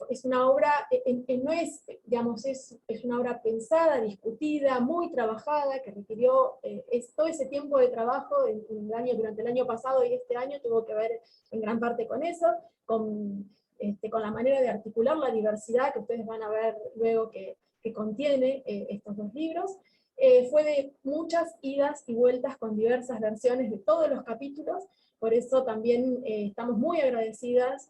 es una obra, no es, digamos, es una obra pensada, discutida, muy trabajada, que requirió todo ese tiempo de trabajo durante el año pasado y este año tuvo que ver en gran parte con eso, con la manera de articular la diversidad que ustedes van a ver luego que contiene estos dos libros. Fue de muchas idas y vueltas con diversas versiones de todos los capítulos, por eso también estamos muy agradecidas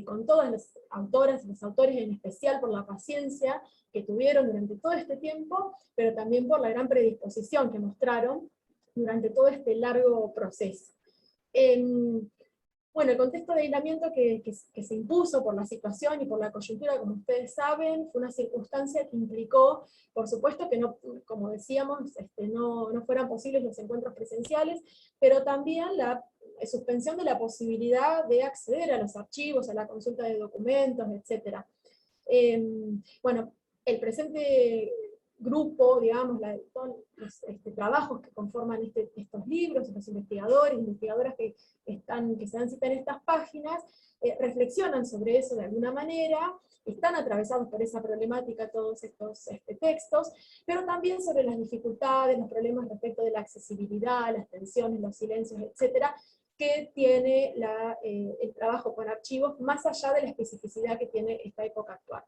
con todas las autoras y los autores, en especial por la paciencia que tuvieron durante todo este tiempo, pero también por la gran predisposición que mostraron durante todo este largo proceso. Bueno, el contexto de aislamiento que se impuso por la situación y por la coyuntura, como ustedes saben, fue una circunstancia que implicó, por supuesto que no, como decíamos, no fueran posibles los encuentros presenciales, pero también la suspensión de la posibilidad de acceder a los archivos, a la consulta de documentos, etc. Bueno, el presente grupo, digamos, todos los trabajos que conforman estos libros, los investigadores, investigadoras que se dan cita en estas páginas, reflexionan sobre eso de alguna manera, están atravesados por esa problemática todos estos textos, pero también sobre las dificultades, los problemas respecto de la accesibilidad, las tensiones, los silencios, etcétera, que tiene el trabajo con archivos, más allá de la especificidad que tiene esta época actual.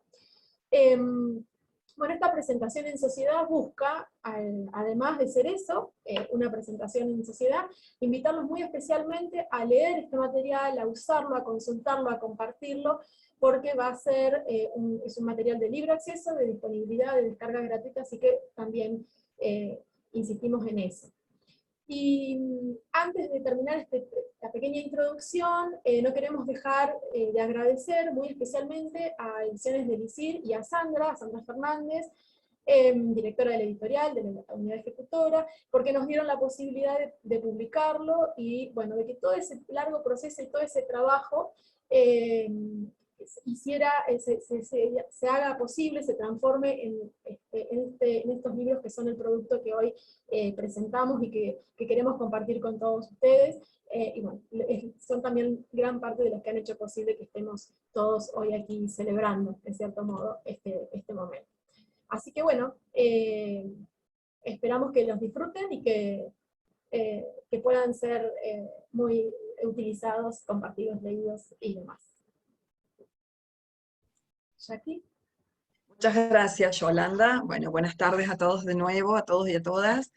Bueno, esta presentación en sociedad busca, además de ser eso, una presentación en sociedad, invitarlos muy especialmente a leer este material, a usarlo, a consultarlo, a compartirlo, porque va a ser, es un material de libre acceso, de disponibilidad, de descarga gratuita, así que también insistimos en eso. Y antes de terminar esta pequeña introducción, no queremos dejar de agradecer muy especialmente a Ediciones del ISIR y a Sandra Fernández, directora de la editorial, de la unidad ejecutora, porque nos dieron la posibilidad de publicarlo, y bueno, de que todo ese largo proceso y todo ese trabajo se haga posible, se transforme en estos libros que son el producto que hoy presentamos y que queremos compartir con todos ustedes, y bueno, son también gran parte de los que han hecho posible que estemos todos hoy aquí celebrando, de cierto modo, este momento. Así que bueno, esperamos que los disfruten y que puedan ser muy utilizados, compartidos, leídos y demás. Jackie. Muchas gracias, Yolanda. Bueno, buenas tardes a todos de nuevo, a todos y a todas.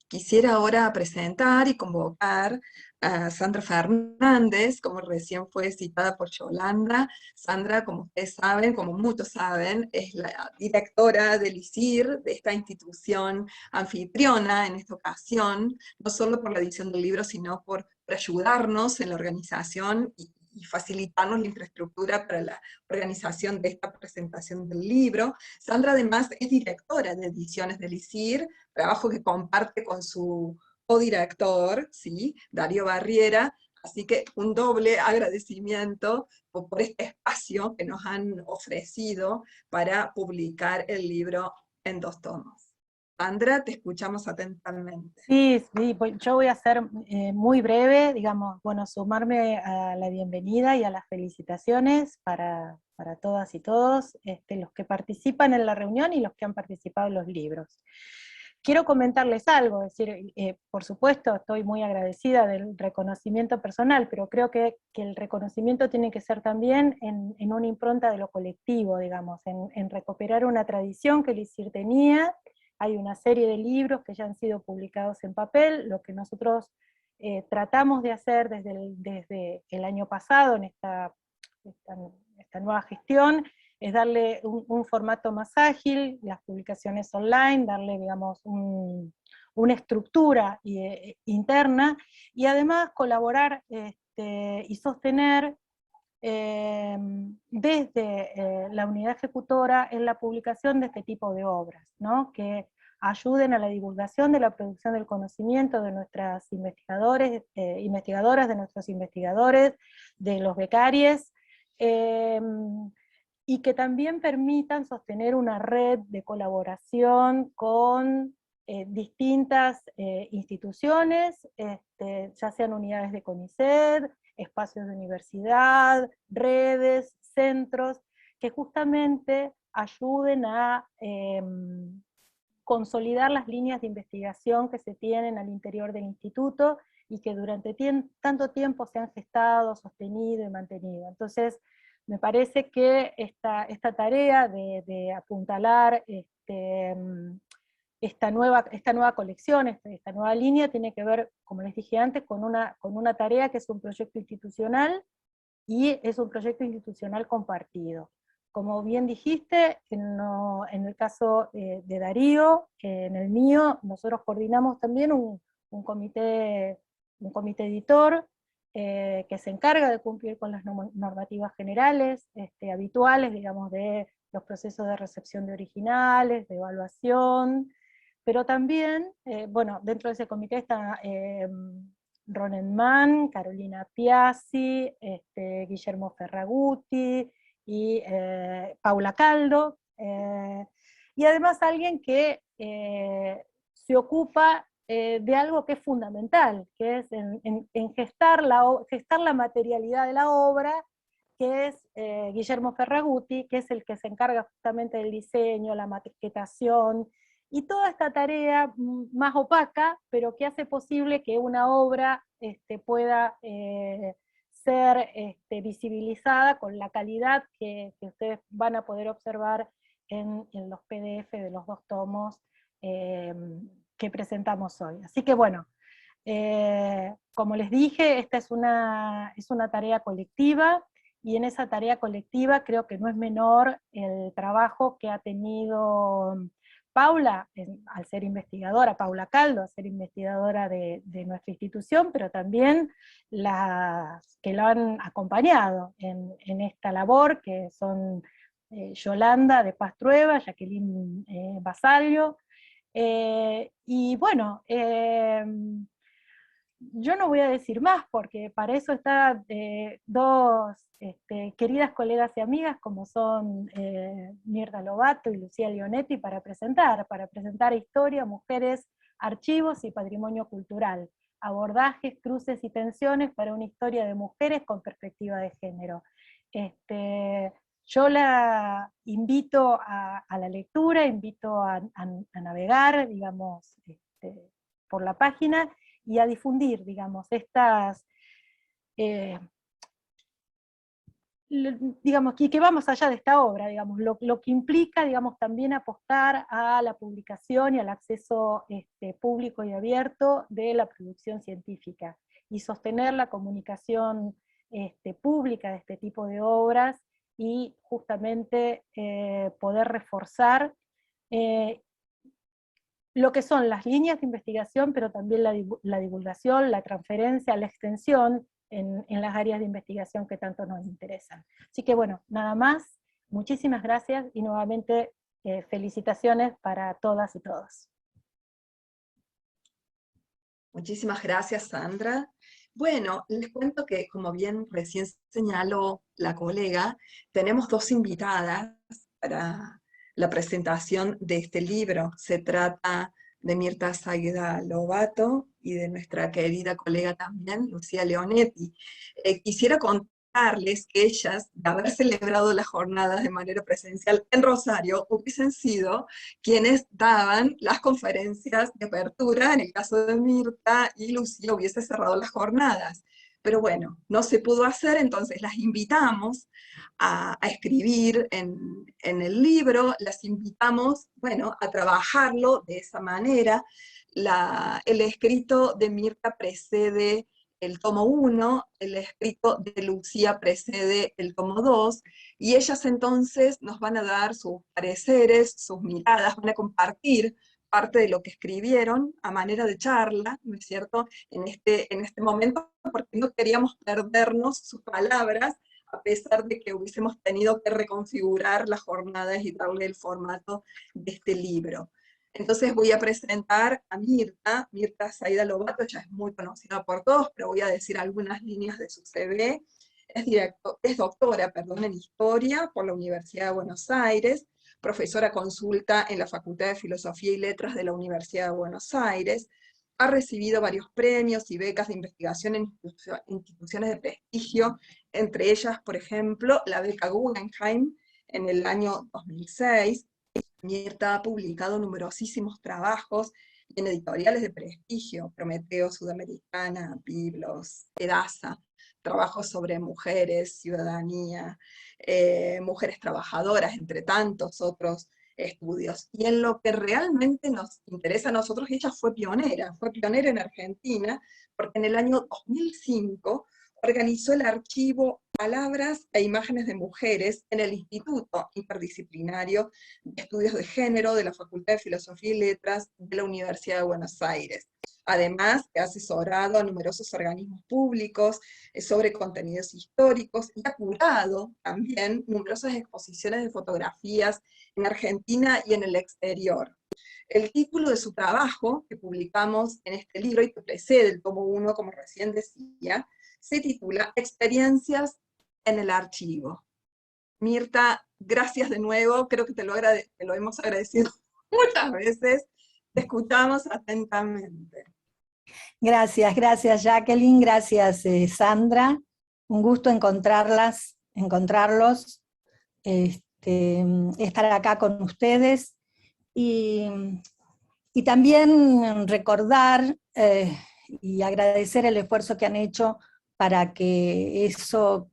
Quisiera ahora presentar y convocar a Sandra Fernández, como recién fue citada por Yolanda. Sandra, como ustedes saben, como muchos saben, es la directora del ISIR, de esta institución anfitriona en esta ocasión, no solo por la edición del libro, sino por ayudarnos en la organización y facilitarnos la infraestructura para la organización de esta presentación del libro. Sandra además es directora de Ediciones del ISIR, trabajo que comparte con su codirector, ¿sí? Darío Barriera, así que un doble agradecimiento por este espacio que nos han ofrecido para publicar el libro en 2 tomos. Sandra, te escuchamos atentamente. Sí, pues yo voy a ser muy breve, digamos, bueno, sumarme a la bienvenida y a las felicitaciones para todas y todos, los que participan en la reunión y los que han participado en los libros. Quiero comentarles algo, es decir, por supuesto estoy muy agradecida del reconocimiento personal, pero creo que el reconocimiento tiene que ser también en una impronta de lo colectivo, digamos, en recuperar una tradición que el ISIR tenía. Hay una serie de libros que ya han sido publicados en papel, lo que nosotros tratamos de hacer desde el año pasado en esta nueva gestión, es darle un formato más ágil, las publicaciones online, darle, digamos, una estructura interna, y además colaborar y sostener desde la unidad ejecutora en la publicación de este tipo de obras, ¿no? Que ayuden a la divulgación de la producción del conocimiento de nuestras investigadoras, de nuestros investigadores, de los becarios, y que también permitan sostener una red de colaboración con distintas instituciones, ya sean unidades de CONICET, espacios de universidad, redes, centros que justamente ayuden a consolidar las líneas de investigación que se tienen al interior del instituto y que durante tanto tiempo se han gestado, sostenido y mantenido. Entonces, me parece que esta tarea de apuntalar esta nueva colección, esta nueva línea, tiene que ver, como les dije antes, con una tarea que es un proyecto institucional, y es un proyecto institucional compartido. Como bien dijiste, en el caso de Darío, en el mío, nosotros coordinamos también un comité editor, que se encarga de cumplir con las normativas generales, habituales, digamos, de los procesos de recepción de originales, de evaluación, pero también, bueno, dentro de ese comité está Ronen Mann, Carolina Piazzi, Guillermo Ferraguti y Paula Caldo, y además alguien que se ocupa de algo que es fundamental, que es en gestar la materialidad de la obra, que es Guillermo Ferraguti, que es el que se encarga justamente del diseño, la maquetación, y toda esta tarea más opaca, pero que hace posible que una obra pueda ser visibilizada con la calidad que ustedes van a poder observar en los PDF de los 2 tomos que presentamos hoy. Así que bueno, como les dije, esta es una tarea colectiva, y en esa tarea colectiva creo que no es menor el trabajo que ha tenido Paula, al ser investigadora, Paula Caldo, al ser investigadora de nuestra institución, pero también las que lo han acompañado en esta labor, que son Yolanda de Paz Trueba, Jacqueline Basallo, y bueno, yo no voy a decir más, porque para eso están 2 queridas colegas y amigas, como son Mirta Lobato y Lucía Leonetti, para presentar historia, mujeres, archivos y patrimonio cultural, abordajes, cruces y tensiones para una historia de mujeres con perspectiva de género. Yo la invito a la lectura, invito a navegar, digamos, por la página, y a difundir, digamos, digamos, que va más allá de esta obra, digamos, lo que implica, digamos, también apostar a la publicación y al acceso público y abierto de la producción científica, y sostener la comunicación pública de este tipo de obras, y justamente poder reforzar lo que son las líneas de investigación, pero también la divulgación, la transferencia, la extensión en las áreas de investigación que tanto nos interesan. Así que bueno, nada más, muchísimas gracias, y nuevamente felicitaciones para todas y todos. Muchísimas gracias, Sandra. Bueno, les cuento que, como bien recién señaló la colega, tenemos 2 invitadas para la presentación de este libro. Se trata de Mirta Saida Lobato y de nuestra querida colega también, Lucía Leonetti. Quisiera contarles que ellas, de haber celebrado las jornadas de manera presencial en Rosario, hubiesen sido quienes daban las conferencias de apertura, en el caso de Mirta, y Lucía hubiese cerrado las jornadas. Pero bueno, no se pudo hacer, entonces las invitamos a escribir en el libro, las invitamos, bueno, a trabajarlo de esa manera. El escrito de Mirta precede el tomo 1, el escrito de Lucía precede el tomo 2, y ellas entonces nos van a dar sus pareceres, sus miradas, van a compartir parte de lo que escribieron a manera de charla, ¿no es cierto?, en este momento, porque no queríamos perdernos sus palabras, a pesar de que hubiésemos tenido que reconfigurar las jornadas y darle el formato de este libro. Entonces voy a presentar a Mirta Saida Lobato. Ella es muy conocida por todos, pero voy a decir algunas líneas de su CV. Es doctora en Historia por la Universidad de Buenos Aires, profesora consulta en la Facultad de Filosofía y Letras de la Universidad de Buenos Aires, Ha recibido varios premios y becas de investigación en instituciones de prestigio, entre ellas, por ejemplo, la beca Guggenheim en el año 2006. Mirta ha publicado numerosísimos trabajos en editoriales de prestigio, Prometeo, Sudamericana, Biblos, Edasa, trabajos sobre mujeres, ciudadanía, mujeres trabajadoras, entre tantos otros estudios. Y en lo que realmente nos interesa a nosotros, ella fue pionera en Argentina, porque en el año 2005 organizó el archivo Palabras e Imágenes de Mujeres en el Instituto Interdisciplinario de Estudios de Género de la Facultad de Filosofía y Letras de la Universidad de Buenos Aires. Además, ha asesorado a numerosos organismos públicos sobre contenidos históricos y ha curado también numerosas exposiciones de fotografías en Argentina y en el exterior. El título de su trabajo, que publicamos en este libro y que precede el tomo 1, como recién decía, se titula Experiencias en el archivo. Mirta, gracias de nuevo, creo que te lo hemos agradecido muchas veces, te escuchamos atentamente. Gracias, gracias Jacqueline, gracias Sandra, un gusto encontrarlos, estar acá con ustedes, y también recordar y agradecer el esfuerzo que han hecho para que eso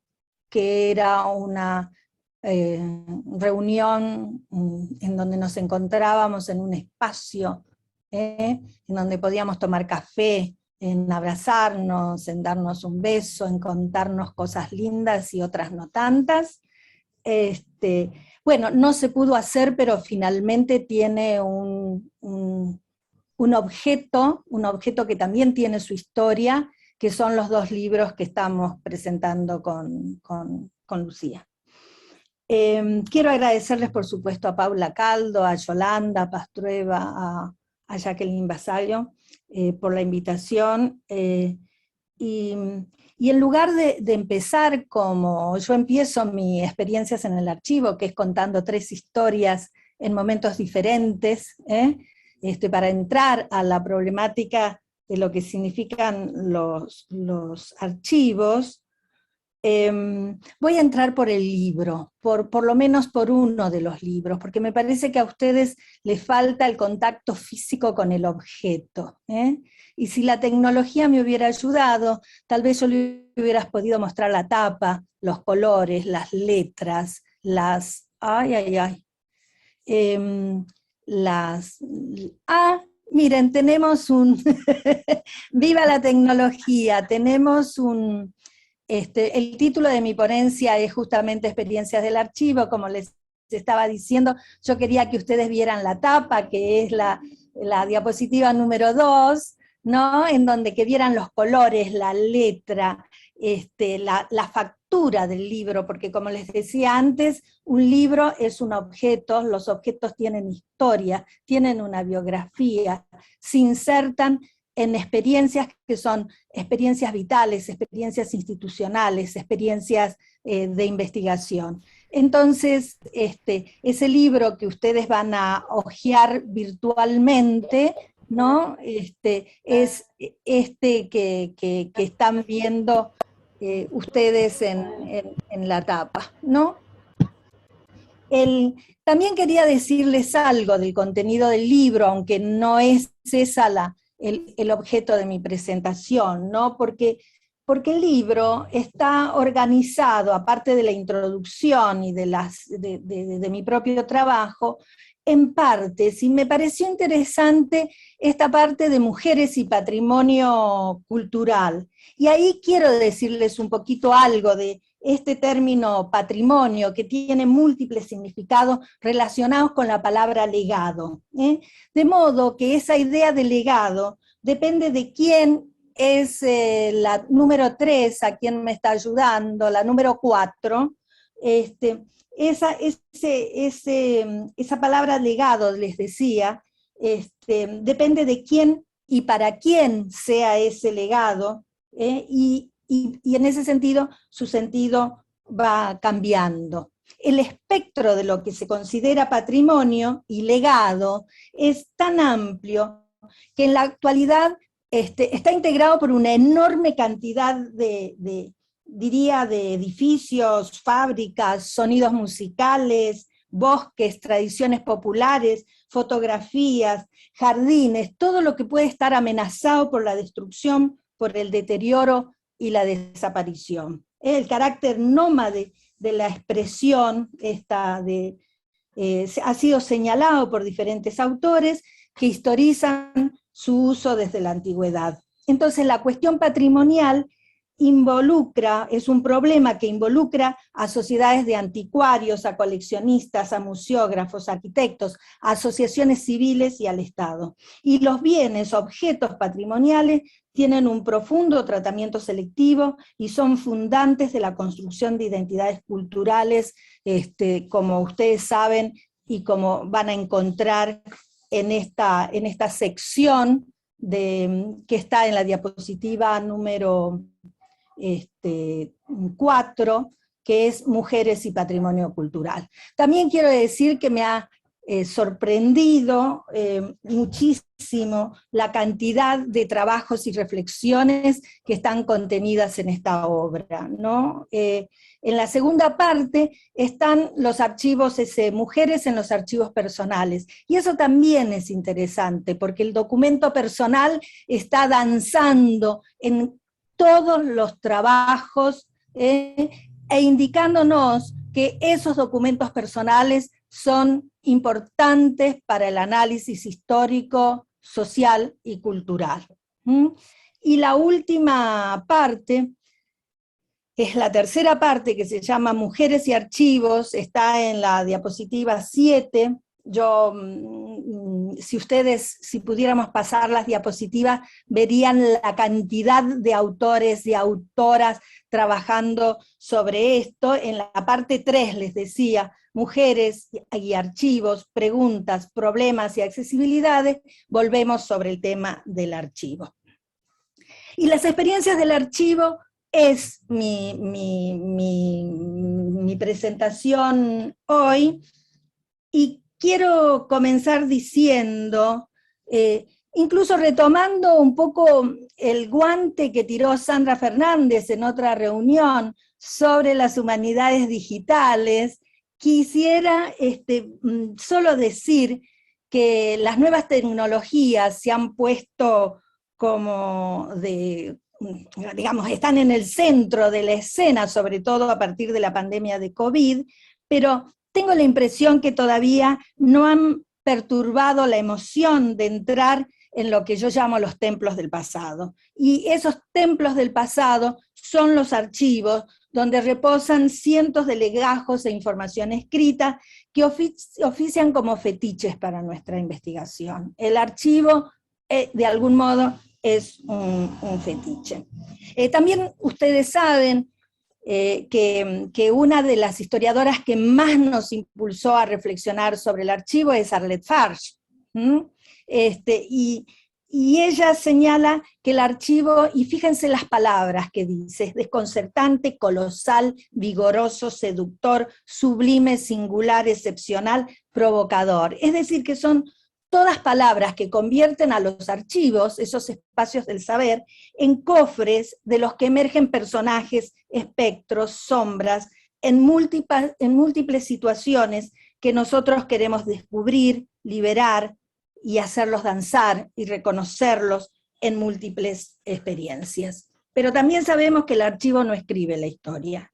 que era una reunión en donde nos encontrábamos en un espacio, en donde podíamos tomar café, en abrazarnos, en darnos un beso, en contarnos cosas lindas y otras no tantas. Bueno, no se pudo hacer, pero finalmente tiene un objeto que también tiene su historia, que son los 2 libros que estamos presentando con Lucía. Quiero agradecerles, por supuesto, a Paula Caldo, a Yolanda Pastrueva, a Jacqueline Basallo, por la invitación, y en lugar de empezar como yo empiezo mis experiencias en el archivo, que es contando 3 historias en momentos diferentes, para entrar a la problemática de lo que significan los archivos, voy a entrar por el libro, por lo menos por uno de los libros, porque me parece que a ustedes les falta el contacto físico con el objeto, y si la tecnología me hubiera ayudado, tal vez yo le hubiera podido mostrar la tapa, los colores, las letras, miren, tenemos un, viva la tecnología, tenemos un, el título de mi ponencia es justamente Experiencias del Archivo, como les estaba diciendo, yo quería que ustedes vieran la tapa, que es la diapositiva número 2, ¿no? En donde que vieran los colores, la letra, la factura del libro, porque como les decía antes, un libro es un objeto, los objetos tienen historia, tienen una biografía, se insertan en experiencias que son experiencias vitales, experiencias institucionales, experiencias de investigación. Entonces, ese libro que ustedes van a hojear virtualmente, ¿no? Es que están viendo ustedes en la tapa, ¿no? También quería decirles algo del contenido del libro, aunque no es esa el objeto de mi presentación, ¿no? Porque el libro está organizado, aparte de la introducción y de mi propio trabajo, en partes, y me pareció interesante esta parte de mujeres y patrimonio cultural. Y ahí quiero decirles un poquito algo de este término patrimonio, que tiene múltiples significados relacionados con la palabra legado. De modo que esa idea de legado depende de quién es la número 3, a quien me está ayudando, la número 4, esa palabra legado, les decía, depende de quién y para quién sea ese legado, y en ese sentido, su sentido va cambiando. El espectro de lo que se considera patrimonio y legado es tan amplio que en la actualidad está integrado por una enorme cantidad diría, de edificios, fábricas, sonidos musicales, bosques, tradiciones populares, fotografías, jardines, todo lo que puede estar amenazado por la destrucción, por el deterioro y la desaparición. El carácter nómade de la expresión ha sido señalado por diferentes autores que historizan su uso desde la antigüedad. Entonces la cuestión patrimonial es un problema que involucra a sociedades de anticuarios, a coleccionistas, a museógrafos, a arquitectos, a asociaciones civiles y al Estado. Y los bienes, objetos patrimoniales, tienen un profundo tratamiento selectivo y son fundantes de la construcción de identidades culturales, como ustedes saben y como van a encontrar en esta sección que está en la diapositiva número 4, que es Mujeres y Patrimonio Cultural. También quiero decir que me ha sorprendido muchísimo la cantidad de trabajos y reflexiones que están contenidas en esta obra, ¿no? En la segunda parte están los archivos, mujeres en los archivos personales, y eso también es interesante, porque el documento personal está danzando en todos los trabajos e indicándonos que esos documentos personales son importantes para el análisis histórico, social y cultural. Y la última parte, es la tercera parte, que se llama Mujeres y Archivos, está en la diapositiva 7. Si pudiéramos pasar las diapositivas, verían la cantidad de autores, de autoras trabajando sobre esto. En la parte 3 les decía, Mujeres y Archivos, Preguntas, Problemas y Accesibilidades, volvemos sobre el tema del archivo. Y las experiencias del archivo es mi presentación hoy, y quiero comenzar diciendo, incluso retomando un poco el guante que tiró Sandra Fernández en otra reunión sobre las humanidades digitales, quisiera solo decir que las nuevas tecnologías se han puesto digamos, están en el centro de la escena, sobre todo a partir de la pandemia de COVID, pero tengo la impresión que todavía no han perturbado la emoción de entrar en lo que yo llamo los templos del pasado. Y esos templos del pasado son los archivos, donde reposan cientos de legajos e información escrita que ofician como fetiches para nuestra investigación. El archivo, de algún modo, es un fetiche. También ustedes saben que una de las historiadoras que más nos impulsó a reflexionar sobre el archivo es Arlette Farge. Y ella señala que el archivo, y fíjense las palabras que dice, es desconcertante, colosal, vigoroso, seductor, sublime, singular, excepcional, provocador. Es decir, que son todas palabras que convierten a los archivos, esos espacios del saber, en cofres de los que emergen personajes, espectros, sombras, en múltiples situaciones que nosotros queremos descubrir, liberar y hacerlos danzar y reconocerlos en múltiples experiencias. Pero también sabemos que el archivo no escribe la historia,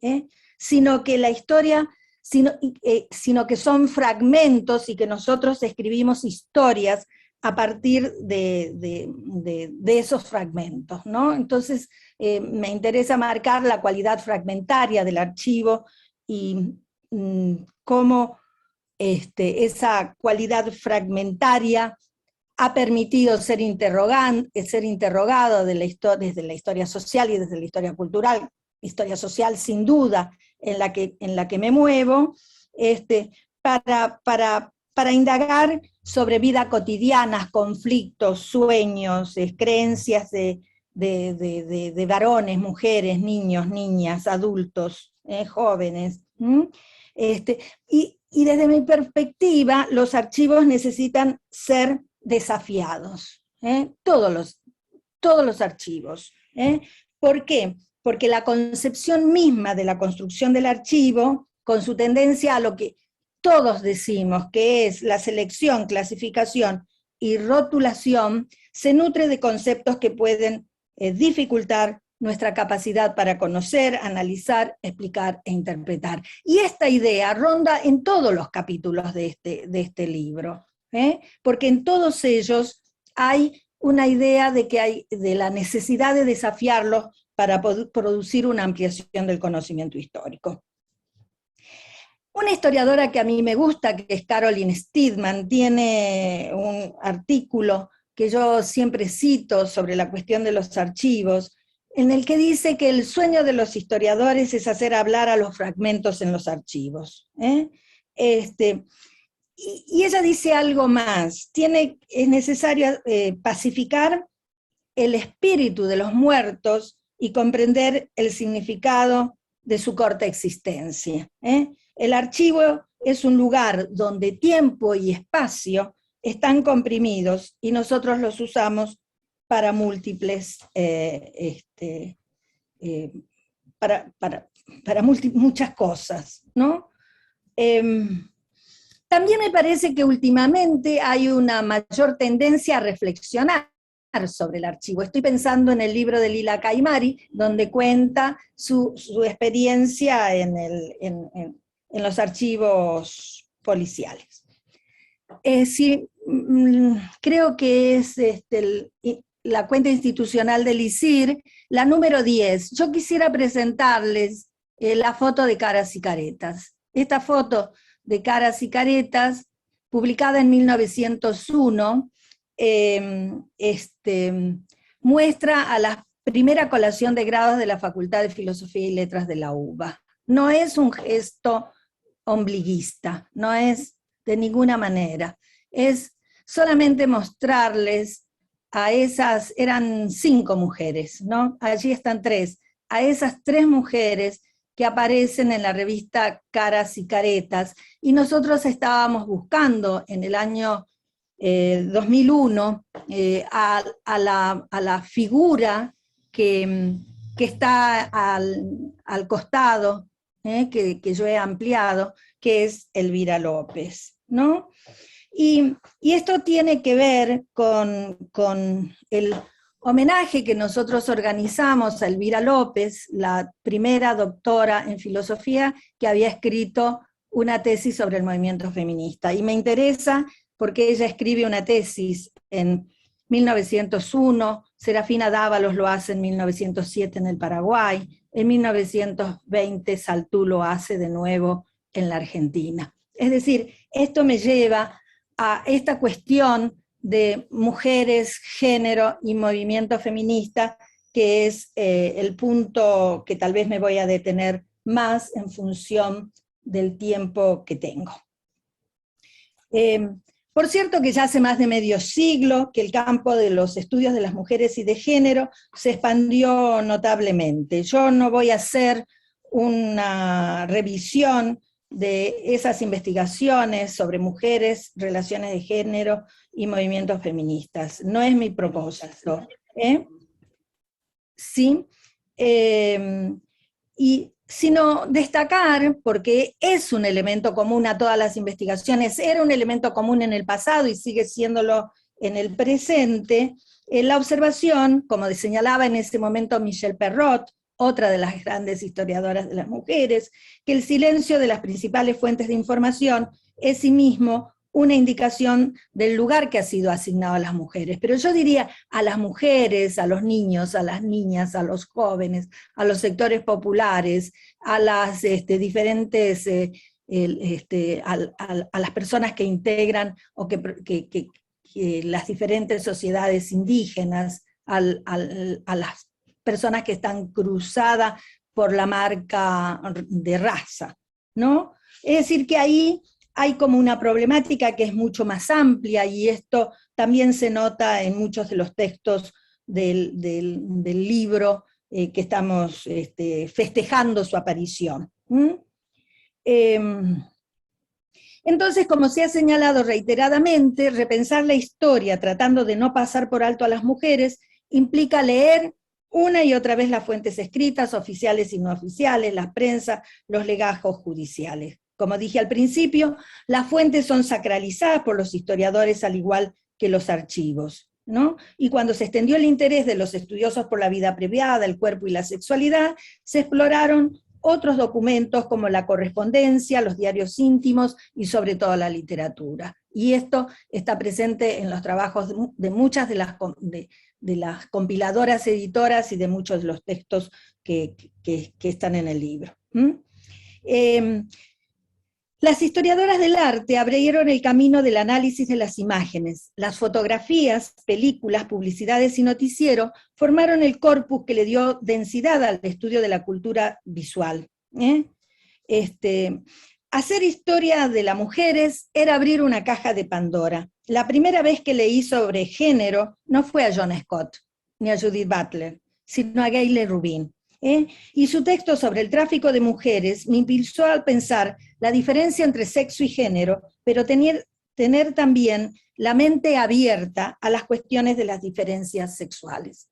sino que la historia... Sino que son fragmentos y que nosotros escribimos historias a partir de esos fragmentos, ¿no? Entonces me interesa marcar la cualidad fragmentaria del archivo y cómo esa cualidad fragmentaria ha permitido ser interrogado desde la historia social y desde la historia cultural, historia social sin duda, en la que me muevo, para indagar sobre vida cotidiana, conflictos, sueños, creencias de varones, mujeres, niños, niñas, adultos, jóvenes. Y desde mi perspectiva, los archivos necesitan ser desafiados. Todos todos los archivos. ¿Por qué? Porque la concepción misma de la construcción del archivo, con su tendencia a lo que todos decimos, que es la selección, clasificación y rotulación, se nutre de conceptos que pueden dificultar nuestra capacidad para conocer, analizar, explicar e interpretar. Y esta idea ronda en todos los capítulos de este libro, porque en todos ellos hay una idea de la necesidad de desafiarlos para producir una ampliación del conocimiento histórico. Una historiadora que a mí me gusta, que es Caroline Steedman, tiene un artículo que yo siempre cito sobre la cuestión de los archivos, en el que dice que el sueño de los historiadores es hacer hablar a los fragmentos en los archivos. Y ella dice algo más, es necesario pacificar el espíritu de los muertos y comprender el significado de su corta existencia. El archivo es un lugar donde tiempo y espacio están comprimidos y nosotros los usamos para múltiples, muchas cosas, ¿no? También me parece que últimamente hay una mayor tendencia a reflexionar sobre el archivo. Estoy pensando en el libro de Lila Caimari, donde cuenta su experiencia en los archivos policiales. Sí, creo que es la cuenta institucional del ISIR, la número 10. Yo quisiera presentarles la foto de Caras y Caretas. Esta foto de Caras y Caretas, publicada en 1901, muestra a la primera colación de grados de la Facultad de Filosofía y Letras de la UBA. No es un gesto ombliguista, no es de ninguna manera, es solamente mostrarles a esas, eran 5 mujeres, ¿no? Allí están 3, a esas 3 mujeres que aparecen en la revista Caras y Caretas, y nosotros estábamos buscando en el año 2001 a la figura que está al costado, que yo he ampliado, que es Elvira López, ¿no? Y esto tiene que ver con el homenaje que nosotros organizamos a Elvira López, la primera doctora en filosofía que había escrito una tesis sobre el movimiento feminista. Y me interesa porque ella escribe una tesis en 1901, Serafina Dávalos lo hace en 1907 en el Paraguay, en 1920 Saltú lo hace de nuevo en la Argentina. Es decir, esto me lleva a esta cuestión de mujeres, género y movimiento feminista, que es el punto que tal vez me voy a detener más en función del tiempo que tengo. Por cierto que ya hace más de medio siglo que el campo de los estudios de las mujeres y de género se expandió notablemente. Yo no voy a hacer una revisión de esas investigaciones sobre mujeres, relaciones de género y movimientos feministas. No es mi propósito. Sí. Sino destacar, porque es un elemento común a todas las investigaciones, era un elemento común en el pasado y sigue siéndolo en el presente, la observación, como señalaba en ese momento Michelle Perrot, otra de las grandes historiadoras de las mujeres, que el silencio de las principales fuentes de información es sí mismo una indicación del lugar que ha sido asignado a las mujeres. Pero yo diría a las mujeres, a los niños, a las niñas, a los jóvenes, a los sectores populares, a las diferentes, a las personas que integran o que las diferentes sociedades indígenas, a las personas que están cruzadas por la marca de raza, ¿no? Es decir, que ahí hay como una problemática que es mucho más amplia, y esto también se nota en muchos de los textos del libro que estamos festejando su aparición. Entonces, como se ha señalado reiteradamente, repensar la historia tratando de no pasar por alto a las mujeres implica leer una y otra vez las fuentes escritas, oficiales y no oficiales, las prensas, los legajos judiciales. Como dije al principio, las fuentes son sacralizadas por los historiadores al igual que los archivos, ¿no? Y cuando se extendió el interés de los estudiosos por la vida privada, el cuerpo y la sexualidad, se exploraron otros documentos como la correspondencia, los diarios íntimos y sobre todo la literatura. Y esto está presente en los trabajos de muchas de las compiladoras editoras y de muchos de los textos que están en el libro. Las historiadoras del arte abrieron el camino del análisis de las imágenes. Las fotografías, películas, publicidades y noticiero formaron el corpus que le dio densidad al estudio de la cultura visual. Hacer historia de las mujeres era abrir una caja de Pandora. La primera vez que leí sobre género no fue a John Scott, ni a Judith Butler, sino a Gayle Rubin. Y su texto sobre el tráfico de mujeres me impulsó a pensar la diferencia entre sexo y género, pero tener también la mente abierta a las cuestiones de las diferencias sexuales.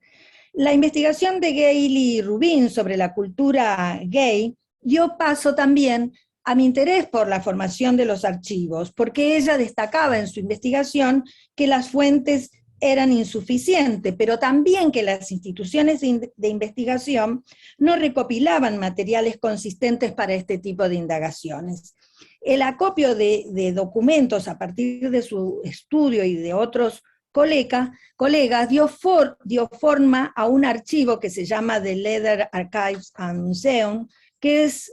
La investigación de Gayle Rubin sobre la cultura gay dio paso también a mi interés por la formación de los archivos, porque ella destacaba en su investigación que las fuentes eran insuficientes, pero también que las instituciones de investigación no recopilaban materiales consistentes para este tipo de indagaciones. El acopio de documentos a partir de su estudio y de otros colegas dio forma a un archivo que se llama The Leather Archives and Museum, que es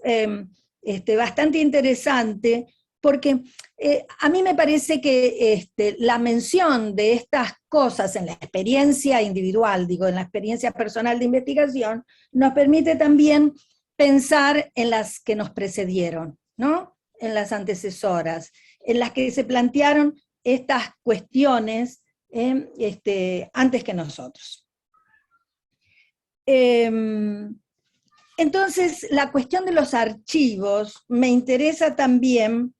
bastante interesante, porque a mí me parece que la mención de estas cosas en la experiencia individual, en la experiencia personal de investigación, nos permite también pensar en las que nos precedieron, ¿no? En las antecesoras, en las que se plantearon estas cuestiones antes que nosotros. Entonces, la cuestión de los archivos me interesa también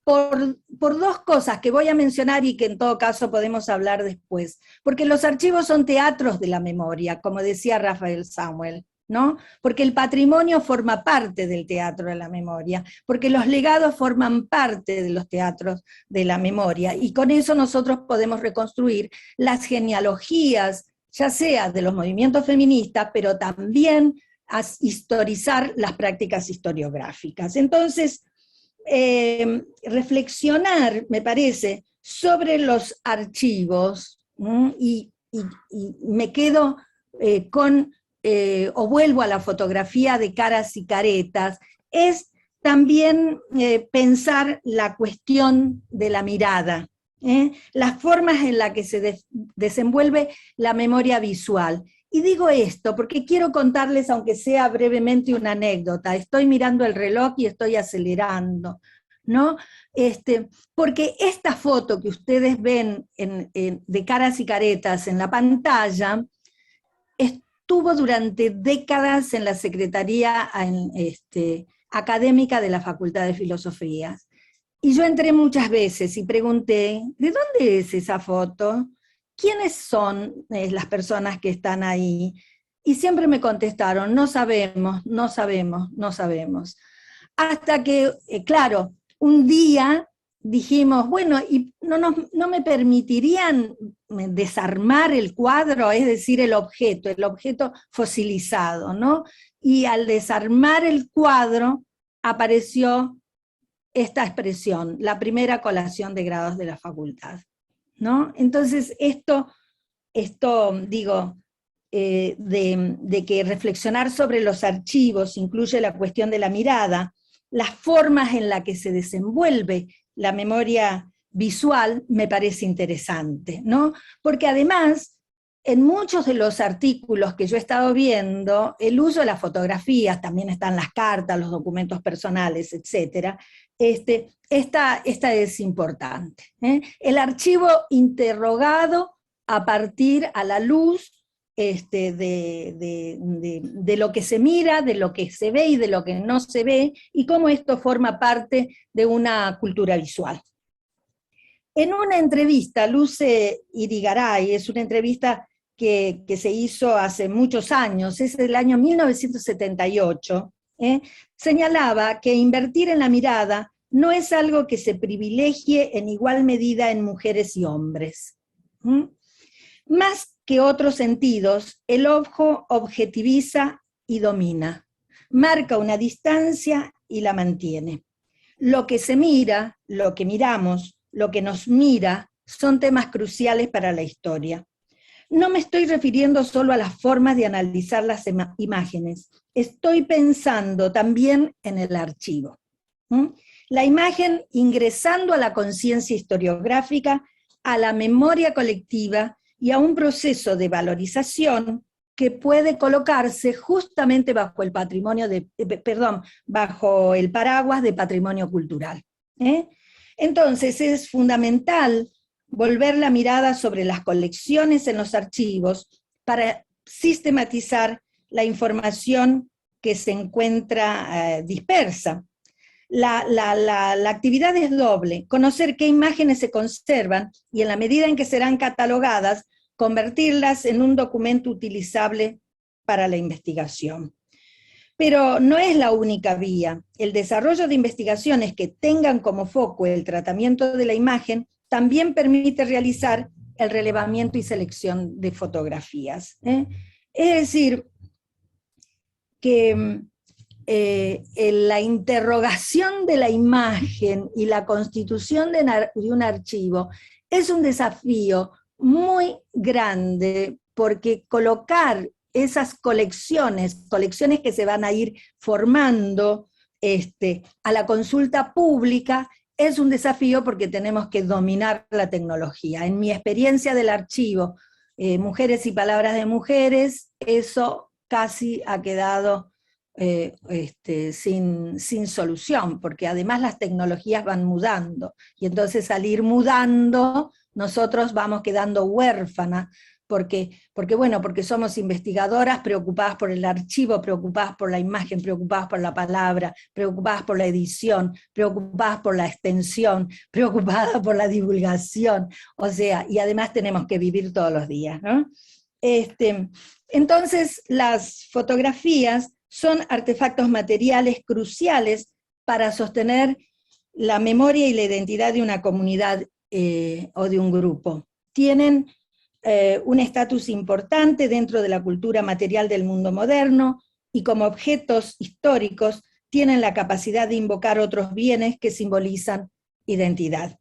por dos cosas que voy a mencionar y que en todo caso podemos hablar después. Porque los archivos son teatros de la memoria, como decía Raphael Samuel, ¿no? Porque el patrimonio forma parte del teatro de la memoria, porque los legados forman parte de los teatros de la memoria, y con eso nosotros podemos reconstruir las genealogías, ya sea de los movimientos feministas, pero también a historizar las prácticas historiográficas. Entonces, reflexionar, me parece, sobre los archivos, y me quedo o vuelvo a la fotografía de caras y caretas, es también pensar la cuestión de la mirada, las formas en las que se desenvuelve la memoria visual. Y digo esto porque quiero contarles, aunque sea brevemente, una anécdota. Estoy mirando el reloj y estoy acelerando, ¿no? Porque esta foto que ustedes ven de caras y caretas en la pantalla estuvo durante décadas en la Secretaría académica de la Facultad de Filosofía. Y yo entré muchas veces y pregunté, ¿de dónde es esa foto? ¿Quiénes son las personas que están ahí? Y siempre me contestaron, no sabemos, no sabemos, no sabemos. Hasta que, claro, un día dijimos, bueno, ¿y no me permitirían desarmar el cuadro, es decir, el objeto fosilizado, ¿no? Y al desarmar el cuadro apareció esta expresión, la primera colación de grados de la facultad, ¿no? Entonces esto digo, de que reflexionar sobre los archivos incluye la cuestión de la mirada, las formas en las que se desenvuelve la memoria visual, me parece interesante, ¿no? Porque además, en muchos de los artículos que yo he estado viendo, el uso de las fotografías, también están las cartas, los documentos personales, etcétera, esta es importante. El archivo interrogado a partir a la luz de lo que se mira, de lo que se ve y de lo que no se ve, y cómo esto forma parte de una cultura visual. En una entrevista, Luce Irigaray, es una entrevista que se hizo hace muchos años, es del año 1978, señalaba que invertir en la mirada no es algo que se privilegie en igual medida en mujeres y hombres. Más que otros sentidos, el ojo objetiviza y domina, marca una distancia y la mantiene. Lo que se mira, lo que miramos, lo que nos mira, son temas cruciales para la historia. No me estoy refiriendo solo a las formas de analizar las imágenes, estoy pensando también en el archivo. La imagen ingresando a la conciencia historiográfica, a la memoria colectiva y a un proceso de valorización que puede colocarse justamente bajo el bajo el paraguas de patrimonio cultural. Entonces es fundamental volver la mirada sobre las colecciones en los archivos para sistematizar la información que se encuentra dispersa. La actividad es doble: conocer qué imágenes se conservan y, en la medida en que serán catalogadas, convertirlas en un documento utilizable para la investigación. Pero no es la única vía. El desarrollo de investigaciones que tengan como foco el tratamiento de la imagen también permite realizar el relevamiento y selección de fotografías. Es decir, que la interrogación de la imagen y la constitución de un archivo es un desafío muy grande, porque colocar esas colecciones que se van a ir formando a la consulta pública es un desafío, porque tenemos que dominar la tecnología. En mi experiencia del archivo, Mujeres y Palabras de Mujeres, eso casi ha quedado sin solución, porque además las tecnologías van mudando, y entonces al ir mudando, nosotros vamos quedando huérfanas, porque somos investigadoras preocupadas por el archivo, preocupadas por la imagen, preocupadas por la palabra, preocupadas por la edición, preocupadas por la extensión, preocupadas por la divulgación, o sea, y además tenemos que vivir todos los días, ¿no? Entonces, las fotografías son artefactos materiales cruciales para sostener la memoria y la identidad de una comunidad o de un grupo. Tienen un estatus importante dentro de la cultura material del mundo moderno, y como objetos históricos tienen la capacidad de invocar otros bienes que simbolizan identidad.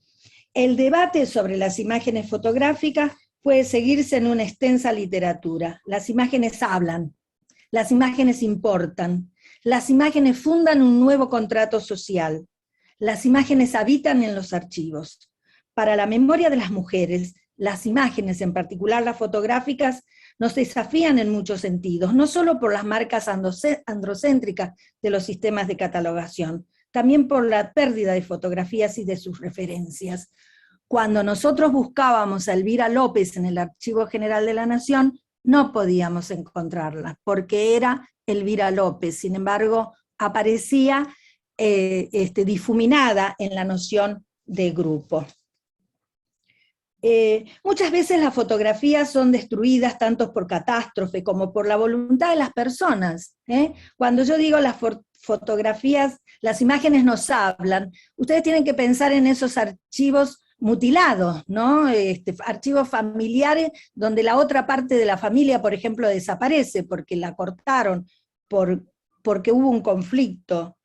El debate sobre las imágenes fotográficas puede seguirse en una extensa literatura. Las imágenes hablan, las imágenes importan, las imágenes fundan un nuevo contrato social, las imágenes habitan en los archivos. Para la memoria de las mujeres, las imágenes, en particular las fotográficas, nos desafían en muchos sentidos, no solo por las marcas androcéntricas de los sistemas de catalogación, también por la pérdida de fotografías y de sus referencias. Cuando nosotros buscábamos a Elvira López en el Archivo General de la Nación, no podíamos encontrarla, porque era Elvira López. Sin embargo, aparecía difuminada en la noción de grupo. Muchas veces las fotografías son destruidas tanto por catástrofe como por la voluntad de las personas. Cuando yo digo las fotografías, las imágenes nos hablan, ustedes tienen que pensar en esos archivos mutilados, ¿no? Archivos familiares donde la otra parte de la familia, por ejemplo, desaparece porque la cortaron, porque hubo un conflicto.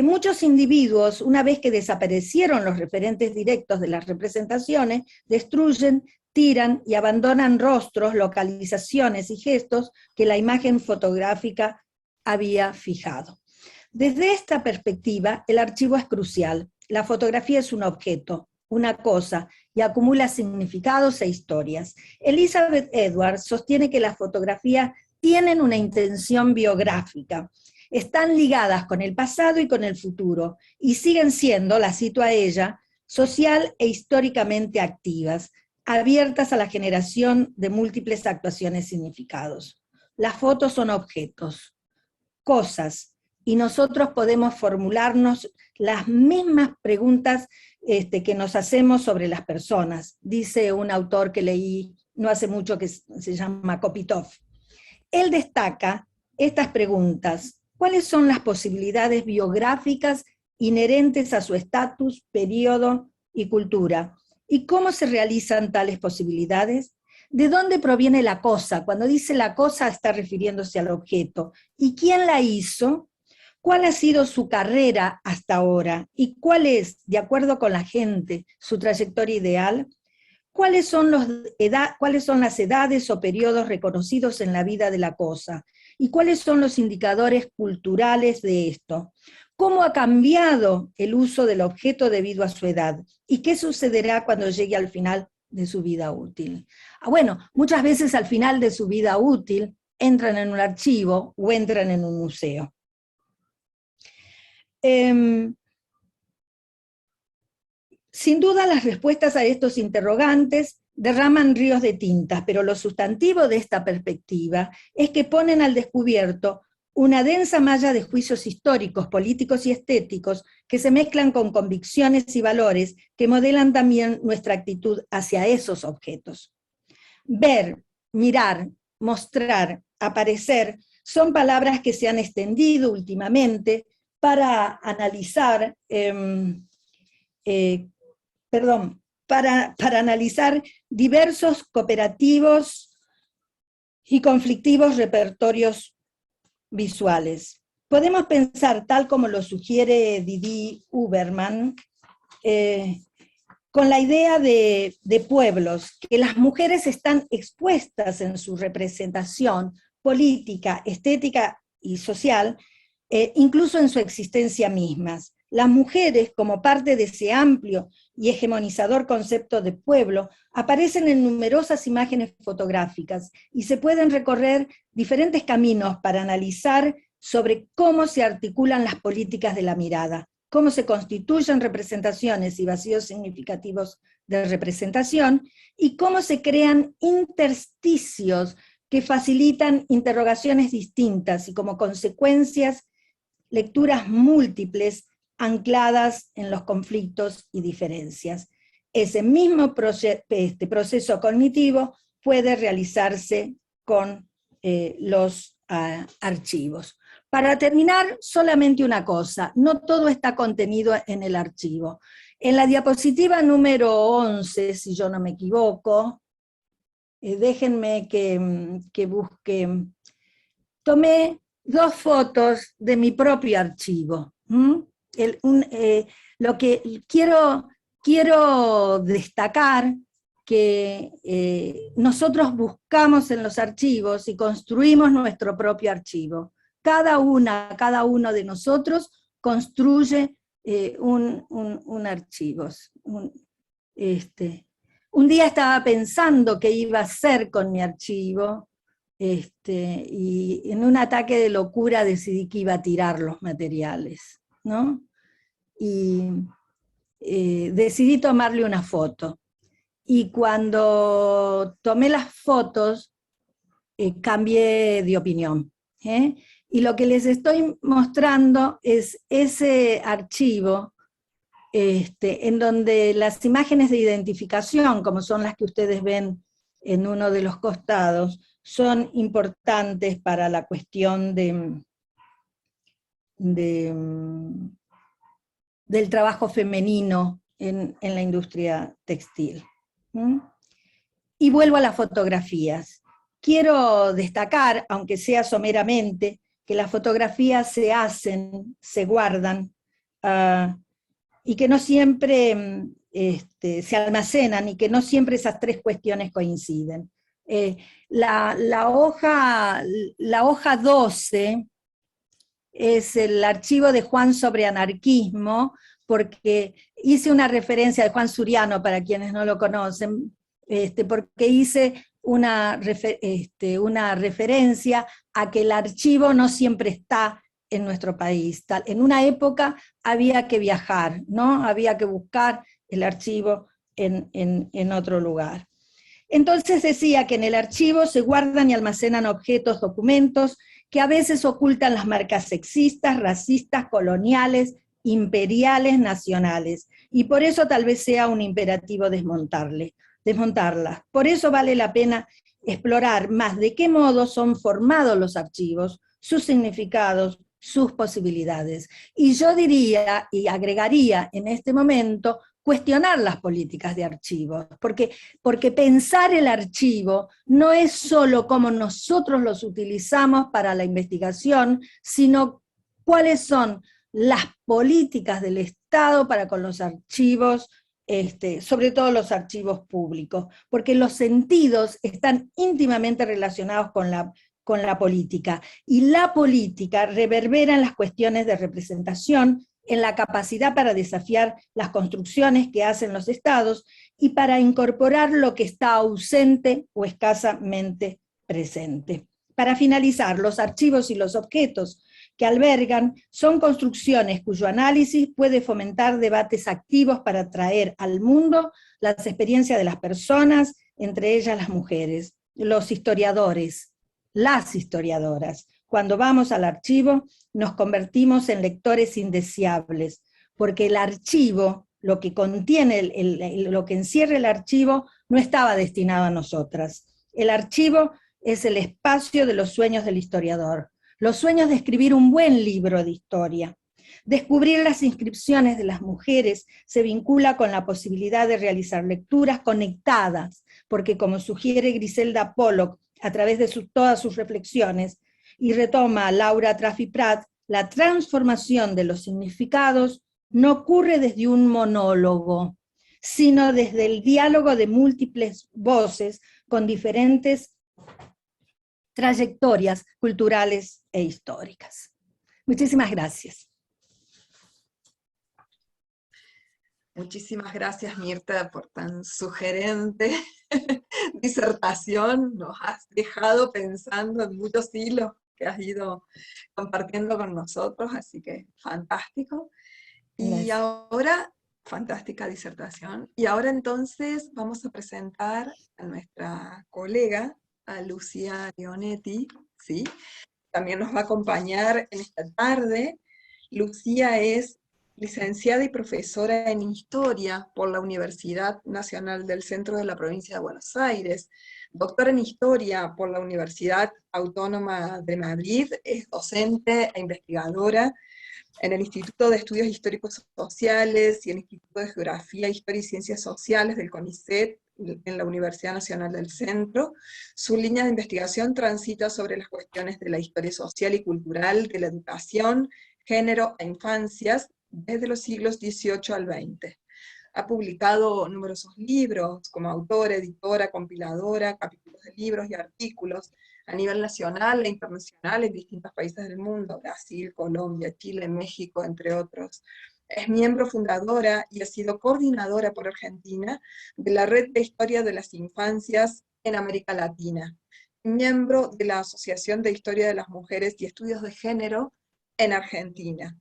Muchos individuos, una vez que desaparecieron los referentes directos de las representaciones, destruyen, tiran y abandonan rostros, localizaciones y gestos que la imagen fotográfica había fijado. Desde esta perspectiva, el archivo es crucial. La fotografía es un objeto, una cosa, y acumula significados e historias. Elizabeth Edwards sostiene que las fotografías tienen una intención biográfica. Están ligadas con el pasado y con el futuro, y siguen siendo, la cito a ella, social e históricamente activas, abiertas a la generación de múltiples actuaciones y significados. Las fotos son objetos, cosas, y nosotros podemos formularnos las mismas preguntas que nos hacemos sobre las personas, dice un autor que leí no hace mucho que se llama Kopitov. Él destaca estas preguntas: ¿cuáles son las posibilidades biográficas inherentes a su estatus, periodo y cultura? ¿Y cómo se realizan tales posibilidades? ¿De dónde proviene la cosa? Cuando dice la cosa está refiriéndose al objeto. ¿Y quién la hizo? ¿Cuál ha sido su carrera hasta ahora? ¿Y cuál es, de acuerdo con la gente, su trayectoria ideal? ¿Cuáles son las edades o periodos reconocidos en la vida de la cosa? ¿Y cuáles son los indicadores culturales de esto? ¿Cómo ha cambiado el uso del objeto debido a su edad? ¿Y qué sucederá cuando llegue al final de su vida útil? Bueno, muchas veces al final de su vida útil entran en un archivo o entran en un museo. Sin duda las respuestas a estos interrogantes derraman ríos de tintas, pero lo sustantivo de esta perspectiva es que ponen al descubierto una densa malla de juicios históricos, políticos y estéticos que se mezclan con convicciones y valores que modelan también nuestra actitud hacia esos objetos. Ver, mirar, mostrar, aparecer, son palabras que se han extendido últimamente para analizar, para analizar diversos cooperativos y conflictivos repertorios visuales. Podemos pensar, tal como lo sugiere Didi Huberman, con la idea de pueblos, que las mujeres están expuestas en su representación política, estética y social, incluso en su existencia mismas. Las mujeres, como parte de ese amplio y hegemonizador concepto de pueblo, aparecen en numerosas imágenes fotográficas y se pueden recorrer diferentes caminos para analizar sobre cómo se articulan las políticas de la mirada, cómo se constituyen representaciones y vacíos significativos de representación, y cómo se crean intersticios que facilitan interrogaciones distintas y como consecuencias lecturas múltiples ancladas en los conflictos y diferencias. Ese mismo proceso cognitivo puede realizarse con los archivos. Para terminar, solamente una cosa: no todo está contenido en el archivo. En la diapositiva número 11, si yo no me equivoco, déjenme que busque, tomé 2 fotos de mi propio archivo. Lo que quiero destacar que nosotros buscamos en los archivos y construimos nuestro propio archivo. Cada uno de nosotros construye un archivo. Un día estaba pensando qué iba a hacer con mi archivo, y en un ataque de locura decidí que iba a tirar los materiales, ¿no? Y decidí tomarle una foto. Y cuando tomé las fotos, cambié de opinión. Y lo que les estoy mostrando es ese archivo en donde las imágenes de identificación, como son las que ustedes ven en uno de los costados, son importantes para la cuestión del trabajo femenino en la industria textil. Y vuelvo a las fotografías. Quiero destacar, aunque sea someramente, que las fotografías se hacen, se guardan, y que no siempre se almacenan, y que no siempre esas 3 cuestiones coinciden. La hoja 12 es el archivo de Juan sobre anarquismo, porque hice una referencia de Juan Suriano, para quienes no lo conocen, porque hice una referencia a que el archivo no siempre está en nuestro país. En una época había que viajar, ¿no? Había que buscar el archivo en otro lugar. Entonces decía que en el archivo se guardan y almacenan objetos, documentos, que a veces ocultan las marcas sexistas, racistas, coloniales, imperiales, nacionales, y por eso tal vez sea un imperativo desmontarlas. Por eso vale la pena explorar más de qué modo son formados los archivos, sus significados, sus posibilidades. Y yo diría, y agregaría en este momento, cuestionar las políticas de archivos, porque pensar el archivo no es solo cómo nosotros los utilizamos para la investigación, sino cuáles son las políticas del Estado para con los archivos, sobre todo los archivos públicos, porque los sentidos están íntimamente relacionados con la política, y la política reverbera en las cuestiones de representación, en la capacidad para desafiar las construcciones que hacen los estados y para incorporar lo que está ausente o escasamente presente. Para finalizar, los archivos y los objetos que albergan son construcciones cuyo análisis puede fomentar debates activos para traer al mundo las experiencias de las personas, entre ellas las mujeres, los historiadores, las historiadoras. Cuando vamos al archivo, nos convertimos en lectores indeseables, porque el archivo, lo que contiene, lo que encierra el archivo, no estaba destinado a nosotras. El archivo es el espacio de los sueños del historiador, los sueños de escribir un buen libro de historia. Descubrir las inscripciones de las mujeres se vincula con la posibilidad de realizar lecturas conectadas, porque como sugiere Griselda Pollock a través de todas sus reflexiones, y retoma Laura Trafi-Prat, la transformación de los significados no ocurre desde un monólogo, sino desde el diálogo de múltiples voces con diferentes trayectorias culturales e históricas. Muchísimas gracias. Muchísimas gracias, Mirta, por tan sugerente disertación. Nos has dejado pensando en muchos hilos que has ido compartiendo con nosotros, así que fantástico. Y Gracias. ahora, fantástica disertación, y ahora entonces vamos a presentar a nuestra colega, a Lucía Leonetti, ¿sí? También nos va a acompañar en esta tarde. Lucía es licenciada y profesora en Historia por la Universidad Nacional del Centro de la Provincia de Buenos Aires, doctora en Historia por la Universidad Autónoma de Madrid, es docente e investigadora en el Instituto de Estudios Históricos Sociales y el Instituto de Geografía, Historia y Ciencias Sociales del CONICET en la Universidad Nacional del Centro. Su línea de investigación transita sobre las cuestiones de la historia social y cultural, de la educación, género e infancias, desde los siglos XVIII al XX. Ha publicado numerosos libros como autora, editora, compiladora, capítulos de libros y artículos a nivel nacional e internacional en distintos países del mundo, Brasil, Colombia, Chile, México, entre otros. Es miembro fundadora y ha sido coordinadora por Argentina de la Red de Historia de las Infancias en América Latina, miembro de la Asociación de Historia de las Mujeres y Estudios de Género en Argentina.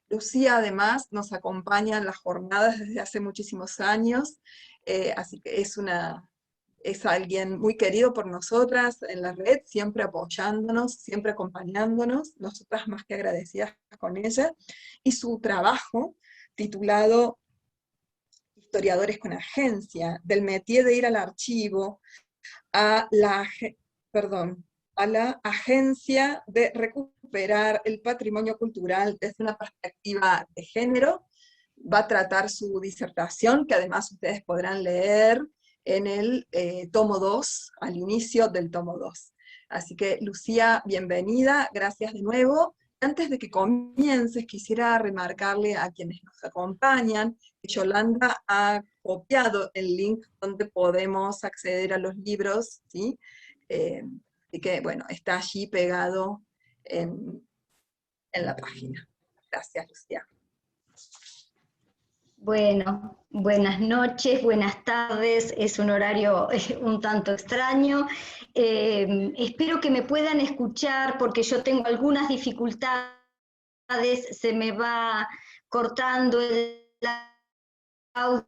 Lucía además nos acompaña en las jornadas desde hace muchísimos años, así que es alguien muy querido por nosotras en la red, siempre apoyándonos, siempre acompañándonos, nosotras más que agradecidas con ella, y su trabajo titulado Historiadores con Agencia, del métier de ir al archivo a la agencia de recuperar el patrimonio cultural desde una perspectiva de género. Va a tratar su disertación, que además ustedes podrán leer en el tomo 2, al inicio del tomo 2. Así que, Lucía, bienvenida, gracias de nuevo. Antes de que comiences, quisiera remarcarle a quienes nos acompañan que Yolanda ha copiado el link donde podemos acceder a los libros, ¿sí? Así que, bueno, está allí pegado en la página. Gracias, Lucía. Bueno, buenas noches, buenas tardes, es un horario un tanto extraño. Espero que me puedan escuchar porque yo tengo algunas dificultades, se me va cortando el audio.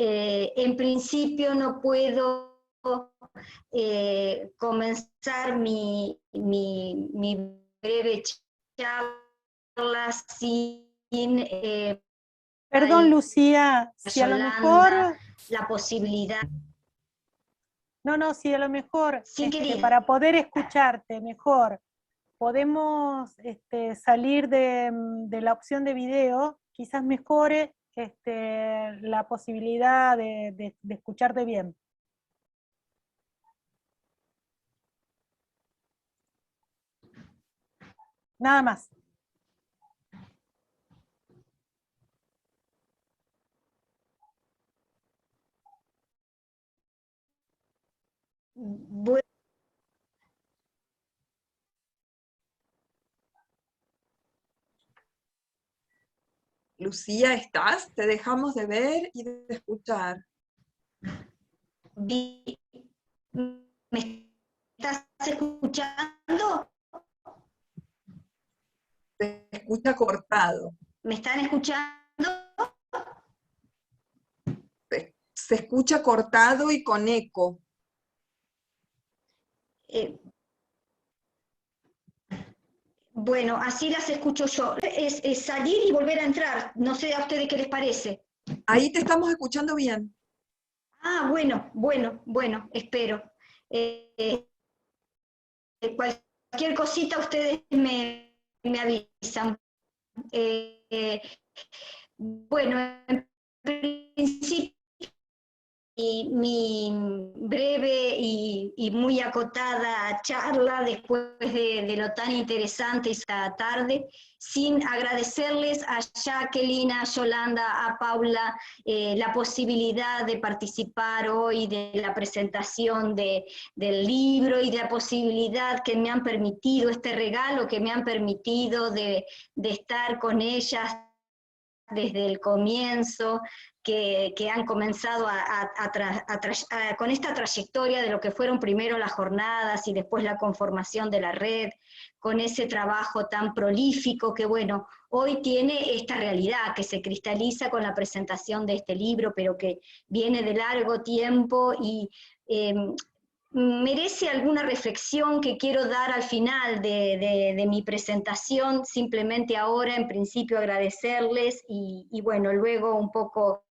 En principio no puedo comenzar mi breve charla sin... Perdón, Lucía, si a lo mejor... la posibilidad... No, si a lo mejor, Sí, querida. para poder escucharte mejor, podemos salir de la opción de video, quizás mejore la posibilidad de escucharte bien. Nada más. Bueno, Lucía, ¿estás? Te dejamos de ver y de escuchar. ¿me estás escuchando? Te escucha cortado. ¿Me están escuchando? Se escucha cortado y con eco. Bueno, así las escucho yo. Es salir y volver a entrar. No sé a ustedes qué les parece. Ahí te estamos escuchando bien. Ah, bueno, espero. Cualquier cosita ustedes me avisan. Bueno, en principio, mi breve y muy acotada charla después de lo tan interesante esta tarde, sin agradecerles a Jacqueline, a Yolanda, a Paula, la posibilidad de participar hoy de la presentación del libro y de la posibilidad que me han permitido, este regalo que me han permitido de estar con ellas desde el comienzo, que han comenzado con esta trayectoria de lo que fueron primero las jornadas y después la conformación de la red, con ese trabajo tan prolífico que, bueno, hoy tiene esta realidad que se cristaliza con la presentación de este libro, pero que viene de largo tiempo y merece alguna reflexión que quiero dar al final de mi presentación. Simplemente ahora, en principio, agradecerles y bueno, luego un poco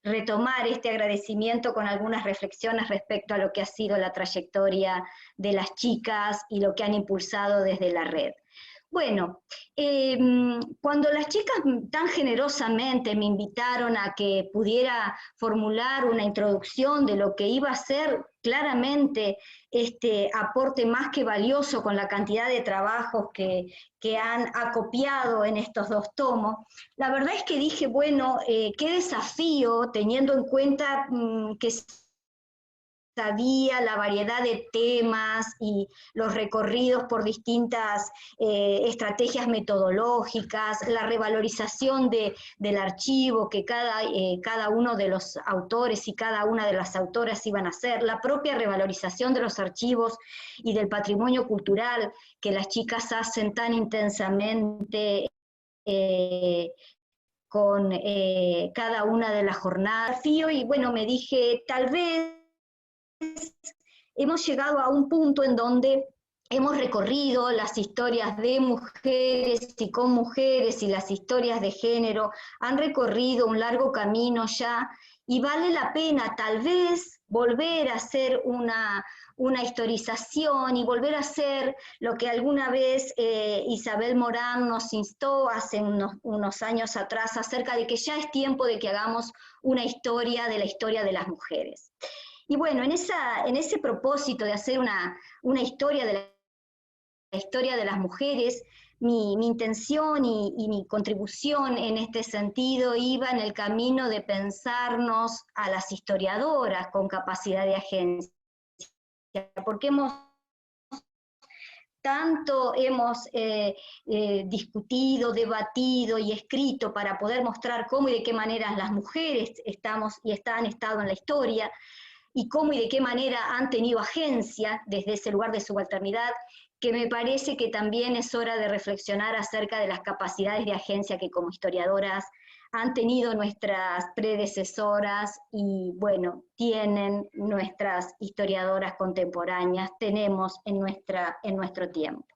retomar este agradecimiento con algunas reflexiones respecto a lo que ha sido la trayectoria de las chicas y lo que han impulsado desde la red. Bueno, cuando las chicas tan generosamente me invitaron a que pudiera formular una introducción de lo que iba a ser claramente este aporte más que valioso con la cantidad de trabajos que han acopiado en estos 2 tomos, la verdad es que dije, bueno, qué desafío, teniendo en cuenta que sabía la variedad de temas y los recorridos por distintas estrategias metodológicas, la revalorización del archivo que cada uno de los autores y cada una de las autoras iban a hacer, la propia revalorización de los archivos y del patrimonio cultural que las chicas hacen tan intensamente con cada una de las jornadas. Y bueno, me dije, tal vez hemos llegado a un punto en donde hemos recorrido las historias de mujeres y con mujeres y las historias de género, han recorrido un largo camino ya y vale la pena tal vez volver a hacer una historización y volver a hacer lo que alguna vez Isabel Morán nos instó hace unos años atrás acerca de que ya es tiempo de que hagamos una historia de la historia de las mujeres. Y bueno, en ese propósito de hacer una historia de la historia de las mujeres, mi intención y mi contribución en este sentido iba en el camino de pensarnos a las historiadoras con capacidad de agencia, porque tanto hemos discutido, debatido y escrito para poder mostrar cómo y de qué manera las mujeres estamos y han estado en la historia, y cómo y de qué manera han tenido agencia desde ese lugar de subalternidad, que me parece que también es hora de reflexionar acerca de las capacidades de agencia que como historiadoras han tenido nuestras predecesoras y, bueno, tienen nuestras historiadoras contemporáneas, tenemos en nuestro tiempo.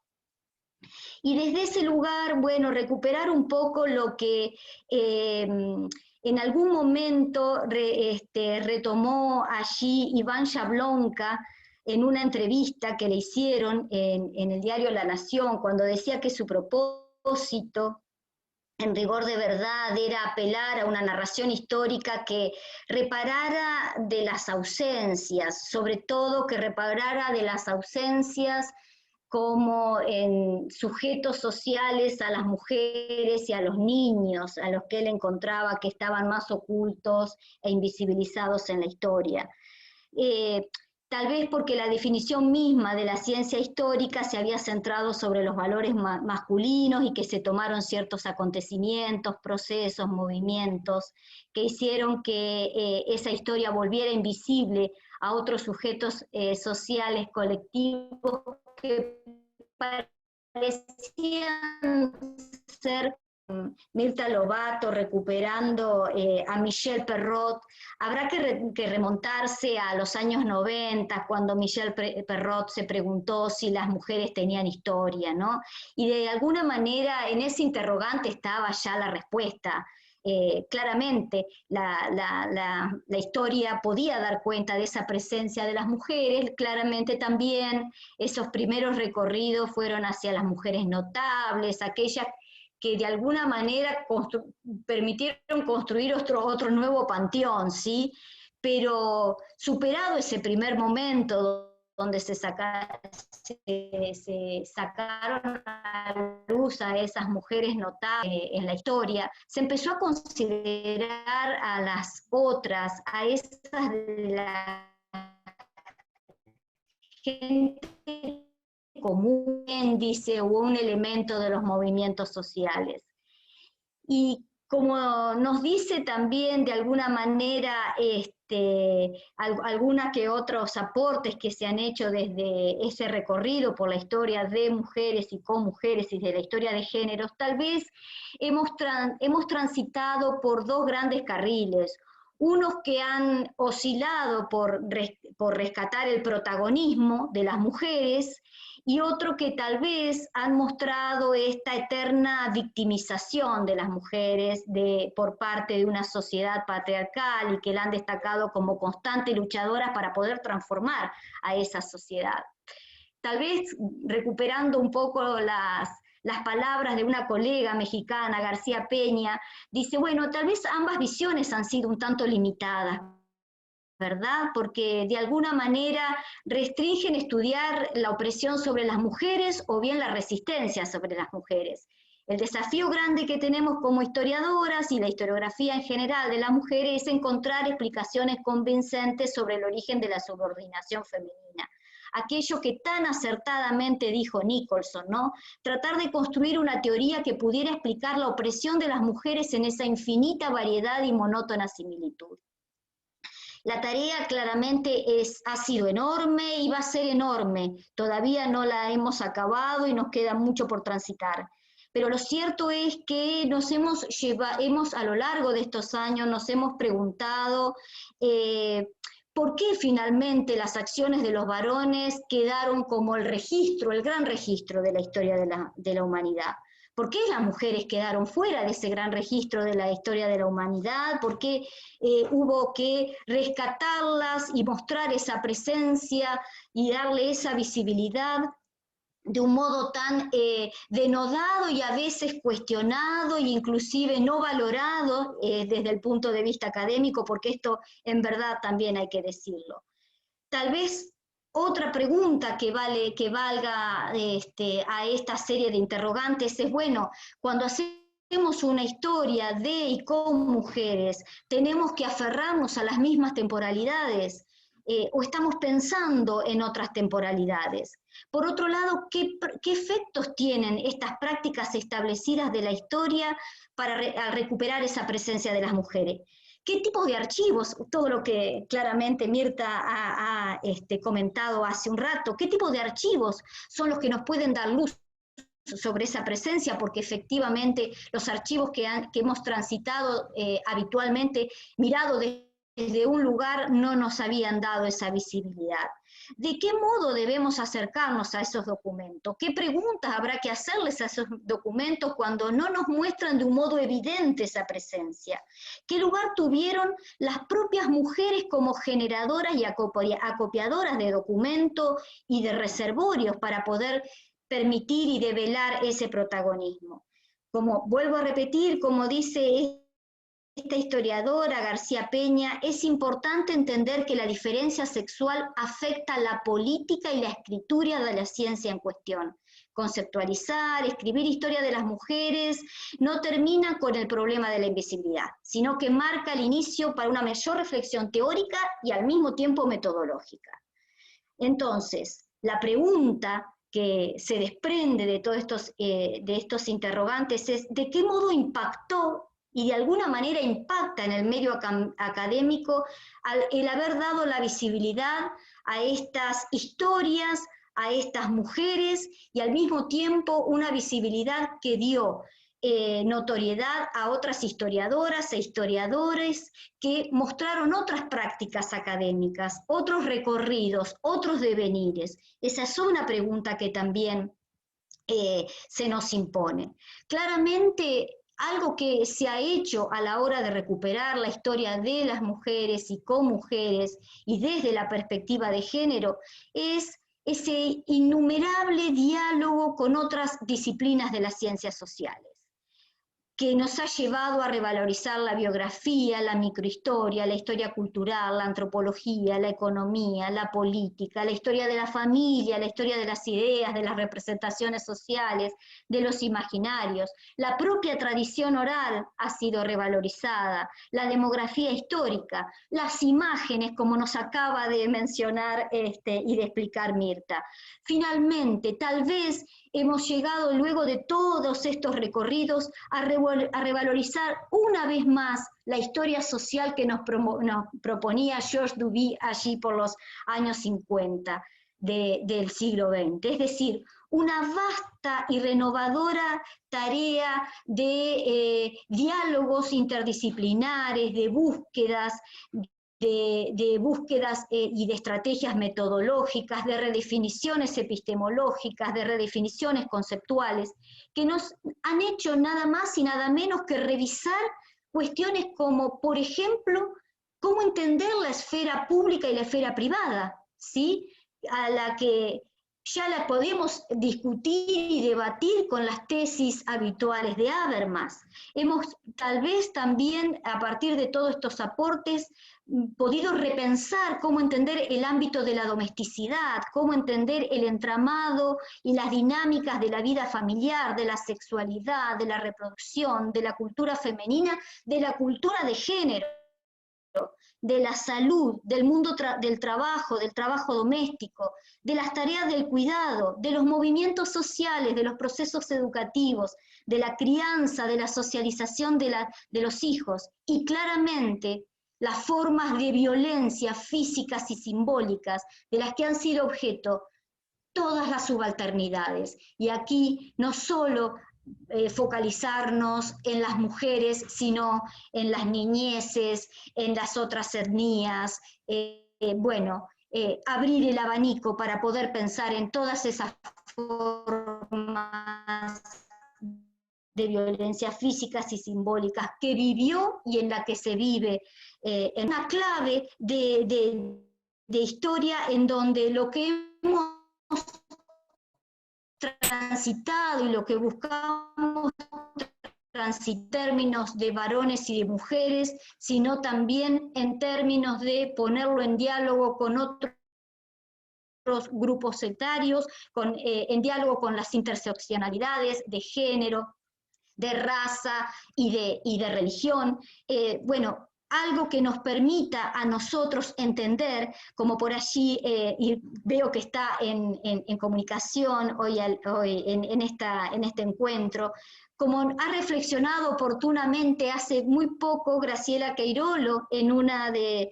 Y desde ese lugar, bueno, recuperar un poco lo que en algún momento retomó allí Iván Jablonka en una entrevista que le hicieron en el diario La Nación, cuando decía que su propósito, en rigor de verdad, era apelar a una narración histórica que reparara de las ausencias, sobre todo que reparara de las ausencias como en sujetos sociales a las mujeres y a los niños, a los que él encontraba que estaban más ocultos e invisibilizados en la historia. Tal vez porque la definición misma de la ciencia histórica se había centrado sobre los valores masculinos y que se tomaron ciertos acontecimientos, procesos, movimientos que hicieron que esa historia volviera invisible a otros sujetos sociales, colectivos, que parecían ser Mirta Lobato recuperando a Michel Perrot. Habrá que remontarse a los años 90, cuando Michel Perrot se preguntó si las mujeres tenían historia, ¿no? Y de alguna manera en ese interrogante estaba ya la respuesta. Claramente la historia podía dar cuenta de esa presencia de las mujeres, claramente también esos primeros recorridos fueron hacia las mujeres notables, aquellas que de alguna manera permitieron construir otro nuevo panteón, ¿sí? Pero superado ese primer momento donde se sacaron a luz a esas mujeres notables en la historia, se empezó a considerar a las otras, a esas de la gente común, índice o un elemento de los movimientos sociales. Y como nos dice también de alguna manera alguna que otros aportes que se han hecho desde ese recorrido por la historia de mujeres y con mujeres y de la historia de géneros, tal vez hemos transitado por dos grandes carriles, unos que han oscilado por rescatar el protagonismo de las mujeres y otro que tal vez han mostrado esta eterna victimización de las mujeres por parte de una sociedad patriarcal y que la han destacado como constante luchadoras para poder transformar a esa sociedad. Tal vez recuperando un poco las palabras de una colega mexicana, García Peña, dice, bueno, tal vez ambas visiones han sido un tanto limitadas, ¿verdad? Porque de alguna manera restringen estudiar la opresión sobre las mujeres o bien la resistencia sobre las mujeres. El desafío grande que tenemos como historiadoras y la historiografía en general de las mujeres es encontrar explicaciones convincentes sobre el origen de la subordinación femenina. Aquello que tan acertadamente dijo Nicholson, ¿no? Tratar de construir una teoría que pudiera explicar la opresión de las mujeres en esa infinita variedad y monótona similitud. La tarea claramente ha sido enorme y va a ser enorme. Todavía no la hemos acabado y nos queda mucho por transitar. Pero lo cierto es que a lo largo de estos años nos hemos preguntado ¿por qué finalmente las acciones de los varones quedaron como el gran registro de la historia de la humanidad? ¿Por qué las mujeres quedaron fuera de ese gran registro de la historia de la humanidad? ¿Por qué hubo que rescatarlas y mostrar esa presencia y darle esa visibilidad de un modo tan denodado y a veces cuestionado e inclusive no valorado desde el punto de vista académico, porque esto en verdad también hay que decirlo? Tal vez otra pregunta que valga a esta serie de interrogantes es, bueno, cuando hacemos una historia de y con mujeres, ¿tenemos que aferrarnos a las mismas temporalidades? ¿O estamos pensando en otras temporalidades? Por otro lado, ¿qué efectos tienen estas prácticas establecidas de la historia al recuperar esa presencia de las mujeres? qué tipos de archivos, todo lo que claramente Mirta ha comentado hace un rato, qué tipos de archivos son los que nos pueden dar luz sobre esa presencia, porque efectivamente los archivos que hemos transitado habitualmente, mirado desde un lugar, no nos habían dado esa visibilidad. ¿De qué modo debemos acercarnos a esos documentos? ¿Qué preguntas habrá que hacerles a esos documentos cuando no nos muestran de un modo evidente esa presencia? ¿Qué lugar tuvieron las propias mujeres como generadoras y acopiadoras de documentos y de reservorios para poder permitir y develar ese protagonismo? Como vuelvo a repetir, como dice esta historiadora García Peña, es importante entender que la diferencia sexual afecta la política y la escritura de la ciencia en cuestión. Conceptualizar, escribir historia de las mujeres no termina con el problema de la invisibilidad, sino que marca el inicio para una mayor reflexión teórica y al mismo tiempo metodológica. Entonces, la pregunta que se desprende de todos estos interrogantes es ¿de qué modo impactó y de alguna manera impacta en el medio académico el haber dado la visibilidad a estas historias, a estas mujeres, y al mismo tiempo una visibilidad que dio notoriedad a otras historiadoras e historiadores que mostraron otras prácticas académicas, otros recorridos, otros devenires? Esa es una pregunta que también se nos impone. Claramente, algo que se ha hecho a la hora de recuperar la historia de las mujeres y con mujeres y desde la perspectiva de género es ese innumerable diálogo con otras disciplinas de las ciencias sociales, que nos ha llevado a revalorizar la biografía, la microhistoria, la historia cultural, la antropología, la economía, la política, la historia de la familia, la historia de las ideas, de las representaciones sociales, de los imaginarios. La propia tradición oral ha sido revalorizada, la demografía histórica, las imágenes, como nos acaba de mencionar y de explicar Mirta. Finalmente, tal vez hemos llegado luego de todos estos recorridos a revalorizar una vez más la historia social que nos proponía Georges Duby allí por los años 50 del siglo XX. Es decir, una vasta y renovadora tarea de diálogos interdisciplinares, de búsquedas, y de estrategias metodológicas, de redefiniciones epistemológicas, de redefiniciones conceptuales, que nos han hecho nada más y nada menos que revisar cuestiones como, por ejemplo, cómo entender la esfera pública y la esfera privada, ¿sí? A la que ya la podemos discutir y debatir con las tesis habituales de Habermas. Hemos tal vez también, a partir de todos estos aportes, podido repensar cómo entender el ámbito de la domesticidad, cómo entender el entramado y las dinámicas de la vida familiar, de la sexualidad, de la reproducción, de la cultura femenina, de la cultura de género, de la salud, del mundo del trabajo doméstico, de las tareas del cuidado, de los movimientos sociales, de los procesos educativos, de la crianza, de la socialización de los hijos, y claramente las formas de violencia físicas y simbólicas de las que han sido objeto todas las subalternidades. Y aquí no solo focalizarnos en las mujeres, sino en las niñeces, en las otras etnias, abrir el abanico para poder pensar en todas esas formas de violencia físicas y simbólicas que vivió y en la que se vive, en una clave de historia en donde lo que hemos transitado y lo que buscamos en términos de varones y de mujeres, sino también en términos de ponerlo en diálogo con otros grupos etarios, en diálogo con las interseccionalidades de género, de raza y de religión. Algo que nos permita a nosotros entender, como por allí, y veo que está en comunicación hoy en este encuentro, como ha reflexionado oportunamente hace muy poco Graciela Queirolo en una de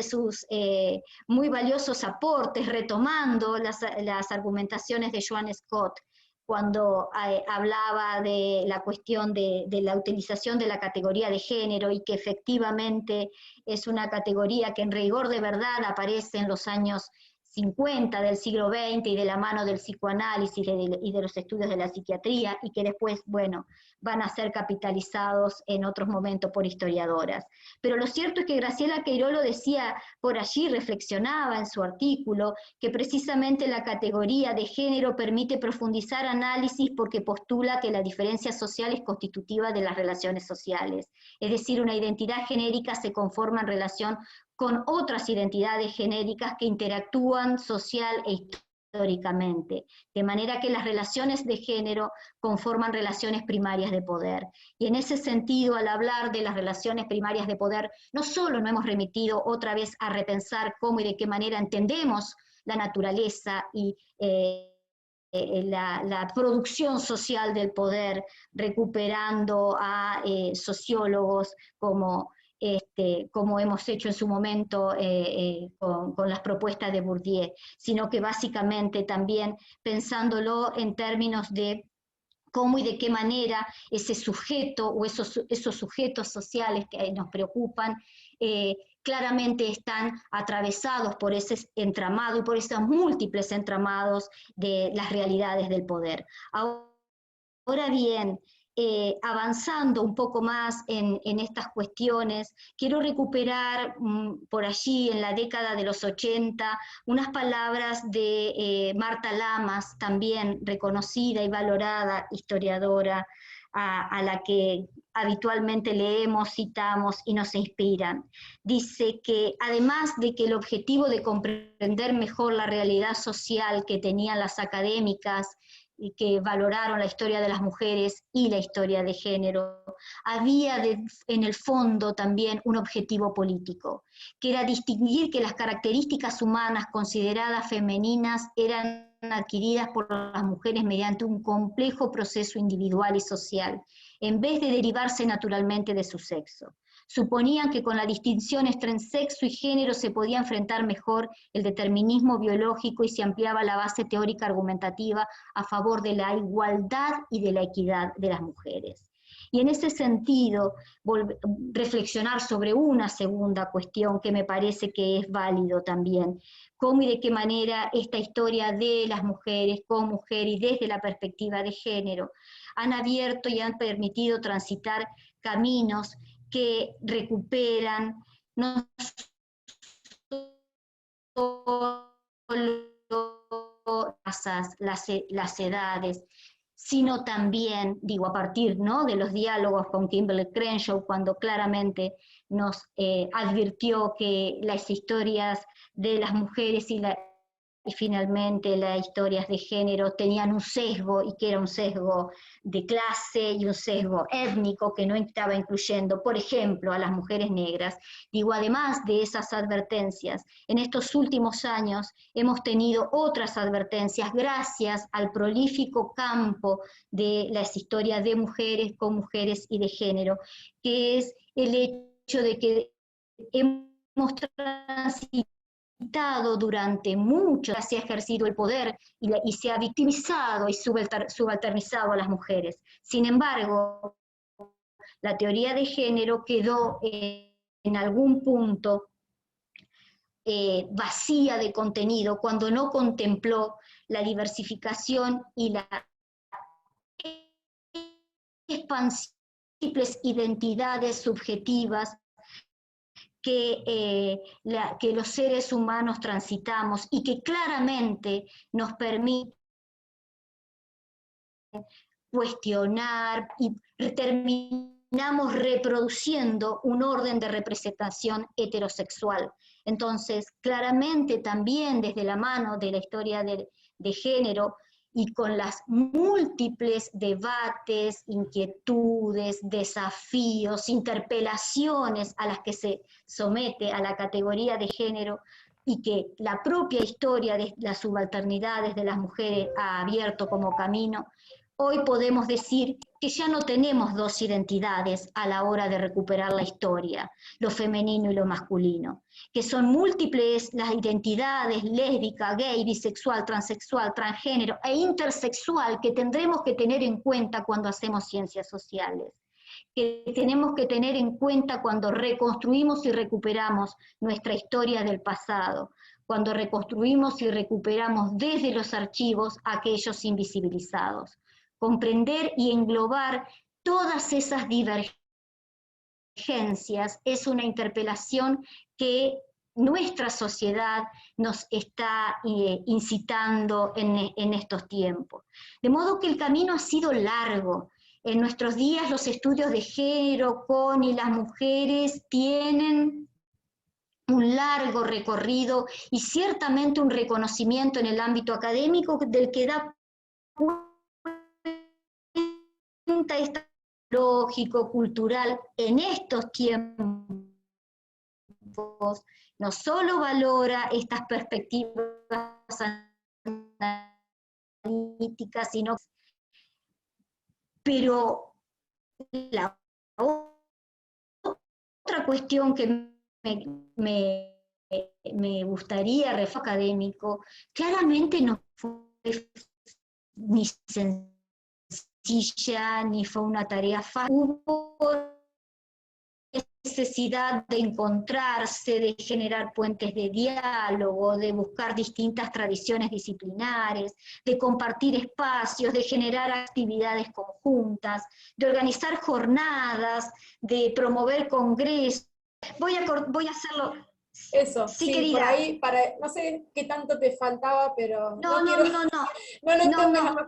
sus muy valiosos aportes, retomando las argumentaciones de Joan Scott, cuando hablaba de la cuestión de la utilización de la categoría de género, y que efectivamente es una categoría que en rigor de verdad aparece en los años 50 del siglo XX y de la mano del psicoanálisis y de los estudios de la psiquiatría, y que después, bueno, van a ser capitalizados en otros momentos por historiadoras. Pero lo cierto es que Graciela Queirolo decía por allí, reflexionaba en su artículo, que precisamente la categoría de género permite profundizar análisis porque postula que la diferencia social es constitutiva de las relaciones sociales. Es decir, una identidad genérica se conforma en relación con otras identidades genéricas que interactúan social e históricamente, de manera que las relaciones de género conforman relaciones primarias de poder. Y en ese sentido, al hablar de las relaciones primarias de poder, no solo nos hemos remitido otra vez a repensar cómo y de qué manera entendemos la naturaleza y la producción social del poder, recuperando a sociólogos como hemos hecho en su momento con las propuestas de Bourdieu, sino que básicamente también pensándolo en términos de cómo y de qué manera ese sujeto o esos sujetos sociales que nos preocupan claramente están atravesados por ese entramado y por esos múltiples entramados de las realidades del poder. Ahora bien, avanzando un poco más en estas cuestiones, quiero recuperar por allí en la década de los 80 unas palabras de Marta Lamas, también reconocida y valorada historiadora, a la que habitualmente leemos, citamos y nos inspiran. Dice que además de que el objetivo de comprender mejor la realidad social que tenían las académicas y que valoraron la historia de las mujeres y la historia de género, había en el fondo también un objetivo político, que era distinguir que las características humanas consideradas femeninas eran adquiridas por las mujeres mediante un complejo proceso individual y social, en vez de derivarse naturalmente de su sexo. Suponían que con la distinción entre sexo y género se podía enfrentar mejor el determinismo biológico y se ampliaba la base teórica argumentativa a favor de la igualdad y de la equidad de las mujeres. Y en ese sentido, reflexionar sobre una segunda cuestión que me parece que es válido también, cómo y de qué manera esta historia de las mujeres con mujer y desde la perspectiva de género han abierto y han permitido transitar caminos que recuperan no solo las edades, sino también, digo, a partir, ¿no?, de los diálogos con Kimberlé Crenshaw, cuando claramente nos advirtió que las historias de las mujeres y finalmente las historias de género tenían un sesgo, y que era un sesgo de clase y un sesgo étnico que no estaba incluyendo, por ejemplo, a las mujeres negras. Digo, además de esas advertencias, en estos últimos años hemos tenido otras advertencias gracias al prolífico campo de las historias de mujeres con mujeres y de género, que es el hecho de que hemos transitado durante mucho, se ha ejercido el poder y se ha victimizado y subalternizado a las mujeres. Sin embargo, la teoría de género quedó en algún punto vacía de contenido cuando no contempló la diversificación y la expansión de múltiples identidades subjetivas que los seres humanos transitamos y que claramente nos permiten cuestionar y terminamos reproduciendo un orden de representación heterosexual. Entonces, claramente también desde la mano de la historia de género y con las múltiples debates, inquietudes, desafíos, interpelaciones a las que se somete a la categoría de género, y que la propia historia de las subalternidades de las mujeres ha abierto como camino, hoy podemos decir que ya no tenemos dos identidades a la hora de recuperar la historia, lo femenino y lo masculino, que son múltiples las identidades lésbica, gay, bisexual, transexual, transgénero e intersexual que tendremos que tener en cuenta cuando hacemos ciencias sociales, que tenemos que tener en cuenta cuando reconstruimos y recuperamos nuestra historia del pasado, cuando reconstruimos y recuperamos desde los archivos aquellos invisibilizados. Comprender y englobar todas esas divergencias es una interpelación que nuestra sociedad nos está incitando en estos tiempos. De modo que el camino ha sido largo. En nuestros días los estudios de género con y las mujeres tienen un largo recorrido y ciertamente un reconocimiento en el ámbito académico del que da cuenta lógico, cultural, en estos tiempos, no solo valora estas perspectivas analíticas, sino, pero la otra cuestión que me gustaría reflejar académico, claramente no fue ni sencilla, ni fue una tarea fácil. Hubo necesidad de encontrarse, de generar puentes de diálogo, de buscar distintas tradiciones disciplinares, de compartir espacios, de generar actividades conjuntas, de organizar jornadas, de promover congresos. Voy a hacerlo. Eso, sí, sí, querida. Por ahí, no sé qué tanto te faltaba, pero No,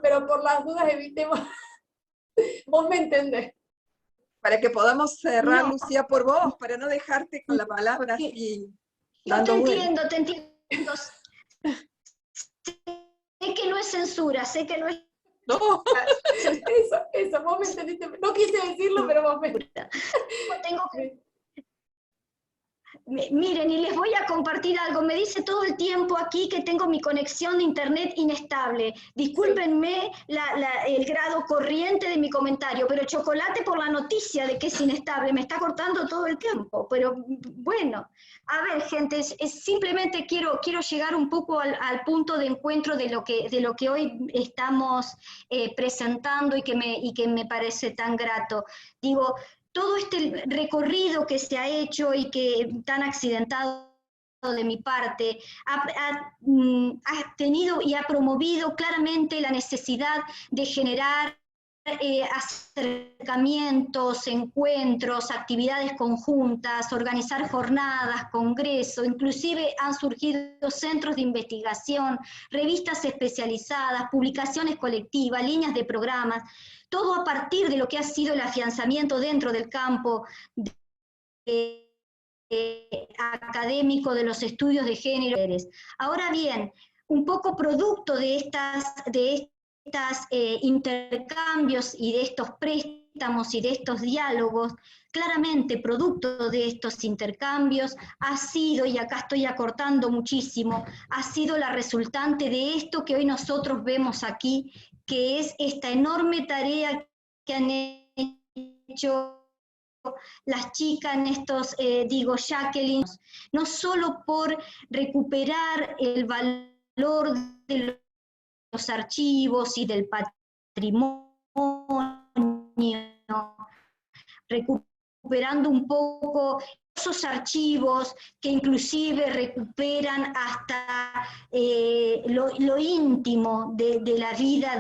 pero por las dudas evitemos. Vos me entendés. Para que podamos cerrar, Lucía, por vos, para no dejarte con la palabra así. Yo te entiendo. Sé que no es censura, sé que no es... No. Eso, vos me entendiste. No quise decirlo, pero vos me... Miren, y les voy a compartir algo. Me dice todo el tiempo aquí que tengo mi conexión de internet inestable. Discúlpenme el grado corriente de mi comentario, pero chocolate por la noticia de que es inestable. Me está cortando todo el tiempo. Pero bueno, a ver, gente, simplemente quiero llegar un poco al punto de encuentro de lo que hoy estamos presentando y que me parece tan grato. Digo, todo este recorrido que se ha hecho y que tan accidentado de mi parte, ha tenido y ha promovido claramente la necesidad de generar acercamientos, encuentros, actividades conjuntas, organizar jornadas, congresos, inclusive han surgido centros de investigación, revistas especializadas, publicaciones colectivas, líneas de programas, todo a partir de lo que ha sido el afianzamiento dentro del campo académico de los estudios de género. Ahora bien, un poco producto de estos intercambios y de estos préstamos y de estos diálogos, claramente producto de estos intercambios ha sido, y acá estoy acortando muchísimo, ha sido la resultante de esto que hoy nosotros vemos aquí, que es esta enorme tarea que han hecho las chicas en estos, Jacqueline, no solo por recuperar el valor de los archivos y del patrimonio, recuperando un poco esos archivos que inclusive recuperan hasta lo íntimo de la vida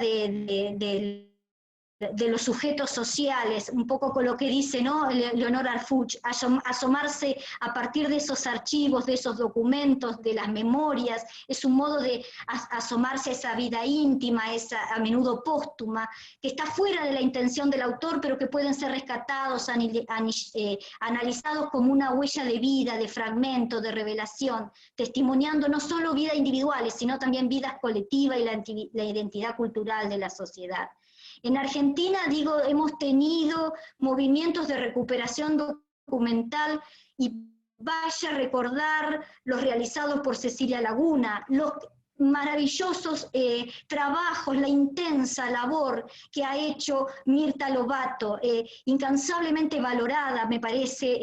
de los sujetos sociales, un poco con lo que dice, ¿no?, Leonora Arfuch, asomarse a partir de esos archivos, de esos documentos, de las memorias, es un modo de asomarse a esa vida íntima, esa a menudo póstuma, que está fuera de la intención del autor, pero que pueden ser rescatados, analizados como una huella de vida, de fragmento, de revelación, testimoniando no solo vidas individuales, sino también vidas colectivas y la identidad cultural de la sociedad. En Argentina, hemos tenido movimientos de recuperación documental y vaya a recordar los realizados por Cecilia Laguna, maravillosos trabajos, la intensa labor que ha hecho Mirta Lobato, incansablemente valorada, me parece,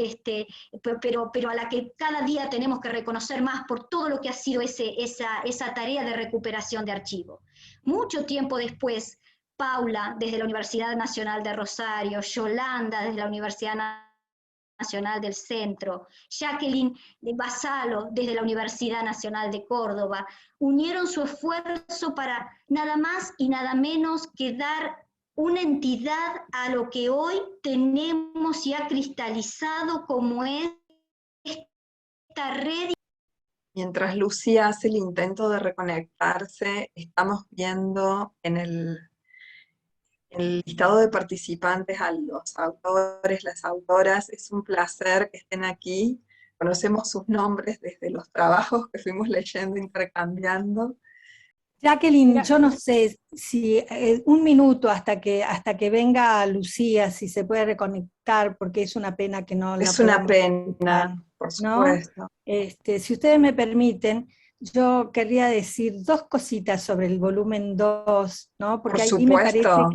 pero a la que cada día tenemos que reconocer más por todo lo que ha sido esa tarea de recuperación de archivo. Mucho tiempo después, Paula, desde la Universidad Nacional de Rosario, Yolanda, desde la Universidad Nacional del Centro, Jacqueline Basalo, desde la Universidad Nacional de Córdoba, unieron su esfuerzo para nada más y nada menos que dar una entidad a lo que hoy tenemos ya cristalizado como es esta red. Mientras Lucía hace el intento de reconectarse, estamos viendo en el listado de participantes a los autores, las autoras. Es un placer que estén aquí. Conocemos sus nombres desde los trabajos que fuimos leyendo, intercambiando. Jacqueline, yo no sé si un minuto hasta que venga Lucía, si se puede reconectar, porque es una pena que no la Es una podamos escuchar, pena, por supuesto. ¿no? Si ustedes me permiten, yo querría decir dos cositas sobre el volumen 2, ¿no? Porque Por ahí me parece supuesto.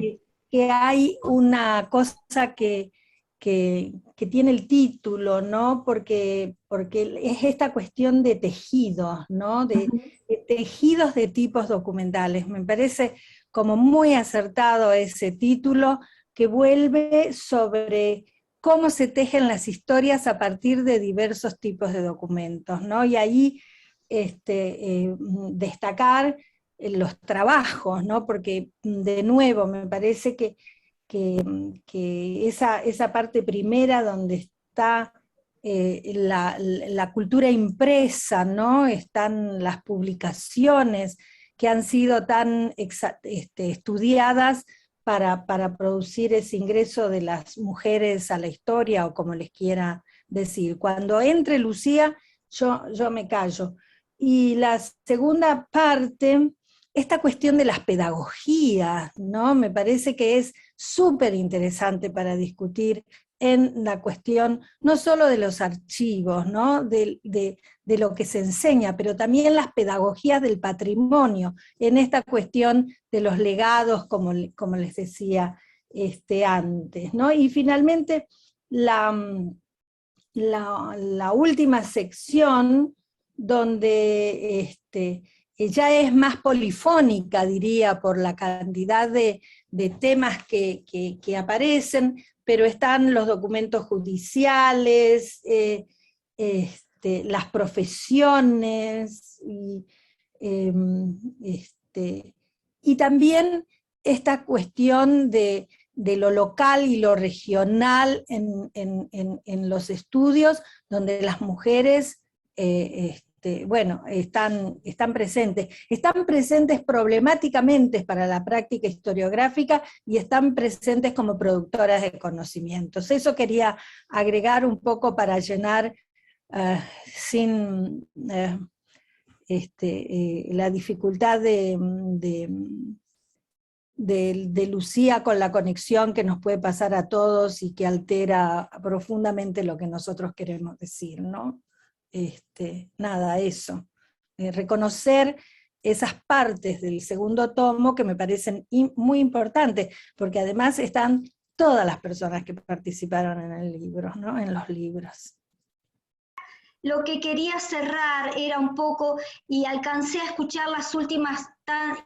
que hay una cosa que tiene el título, ¿no? Porque es esta cuestión de tejidos, ¿no? De tejidos de tipos documentales. Me parece como muy acertado ese título, que vuelve sobre cómo se tejen las historias a partir de diversos tipos de documentos, ¿no? Y ahí destacar los trabajos, ¿no? Porque de nuevo me parece que esa parte primera donde está la cultura impresa, ¿no? Están las publicaciones que han sido tan estudiadas para producir ese ingreso de las mujeres a la historia, o como les quiera decir. Cuando entre Lucía, yo me callo. Y la segunda parte, esta cuestión de las pedagogías, ¿no? Me parece que es súper interesante para discutir en la cuestión no solo de los archivos, ¿no? de lo que se enseña, pero también las pedagogías del patrimonio, en esta cuestión de los legados, como les decía antes, ¿no? Y finalmente, la última sección, donde ya es más polifónica, diría, por la cantidad de temas que aparecen, pero están los documentos judiciales, las profesiones, y también esta cuestión de lo local y lo regional en los estudios, donde las mujeres están presentes problemáticamente para la práctica historiográfica, y están presentes como productoras de conocimientos. Eso quería agregar un poco para llenar sin la dificultad de Lucía con la conexión que nos puede pasar a todos y que altera profundamente lo que nosotros queremos decir, ¿no? Nada, eso. Reconocer esas partes del segundo tomo que me parecen muy importantes, porque además están todas las personas que participaron en el libro, ¿no? En los libros. Lo que quería cerrar era un poco, y alcancé a escuchar las últimas tan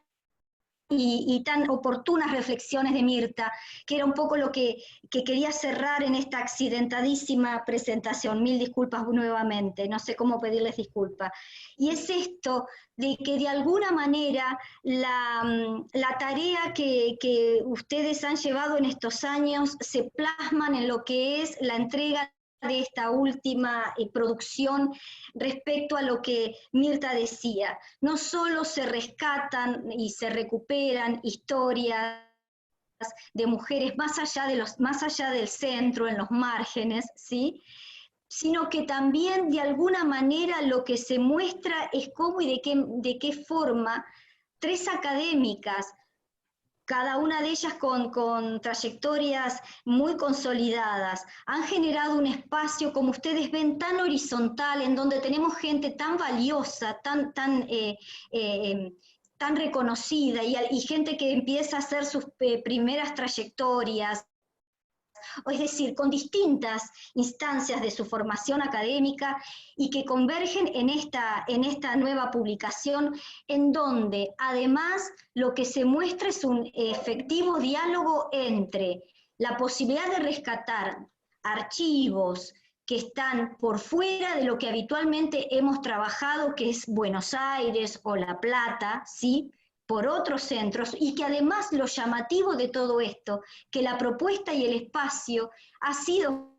oportunas reflexiones de Mirta, que era un poco lo que quería cerrar en esta accidentadísima presentación. Mil disculpas nuevamente, no sé cómo pedirles disculpas. Y es esto de que de alguna manera la tarea que ustedes han llevado en estos años se plasman en lo que es la entrega de esta última producción respecto a lo que Mirta decía. No solo se rescatan y se recuperan historias de mujeres más allá del centro, en los márgenes, ¿sí? Sino que también de alguna manera lo que se muestra es cómo y de qué forma tres académicas cada una de ellas con trayectorias muy consolidadas, han generado un espacio, como ustedes ven, tan horizontal, en donde tenemos gente tan valiosa, tan reconocida, y gente que empieza a hacer sus primeras trayectorias, es decir, con distintas instancias de su formación académica y que convergen en esta nueva publicación, en donde además lo que se muestra es un efectivo diálogo entre la posibilidad de rescatar archivos que están por fuera de lo que habitualmente hemos trabajado, que es Buenos Aires o La Plata, ¿sí?, por otros centros, y que además lo llamativo de todo esto, que la propuesta y el espacio ha sido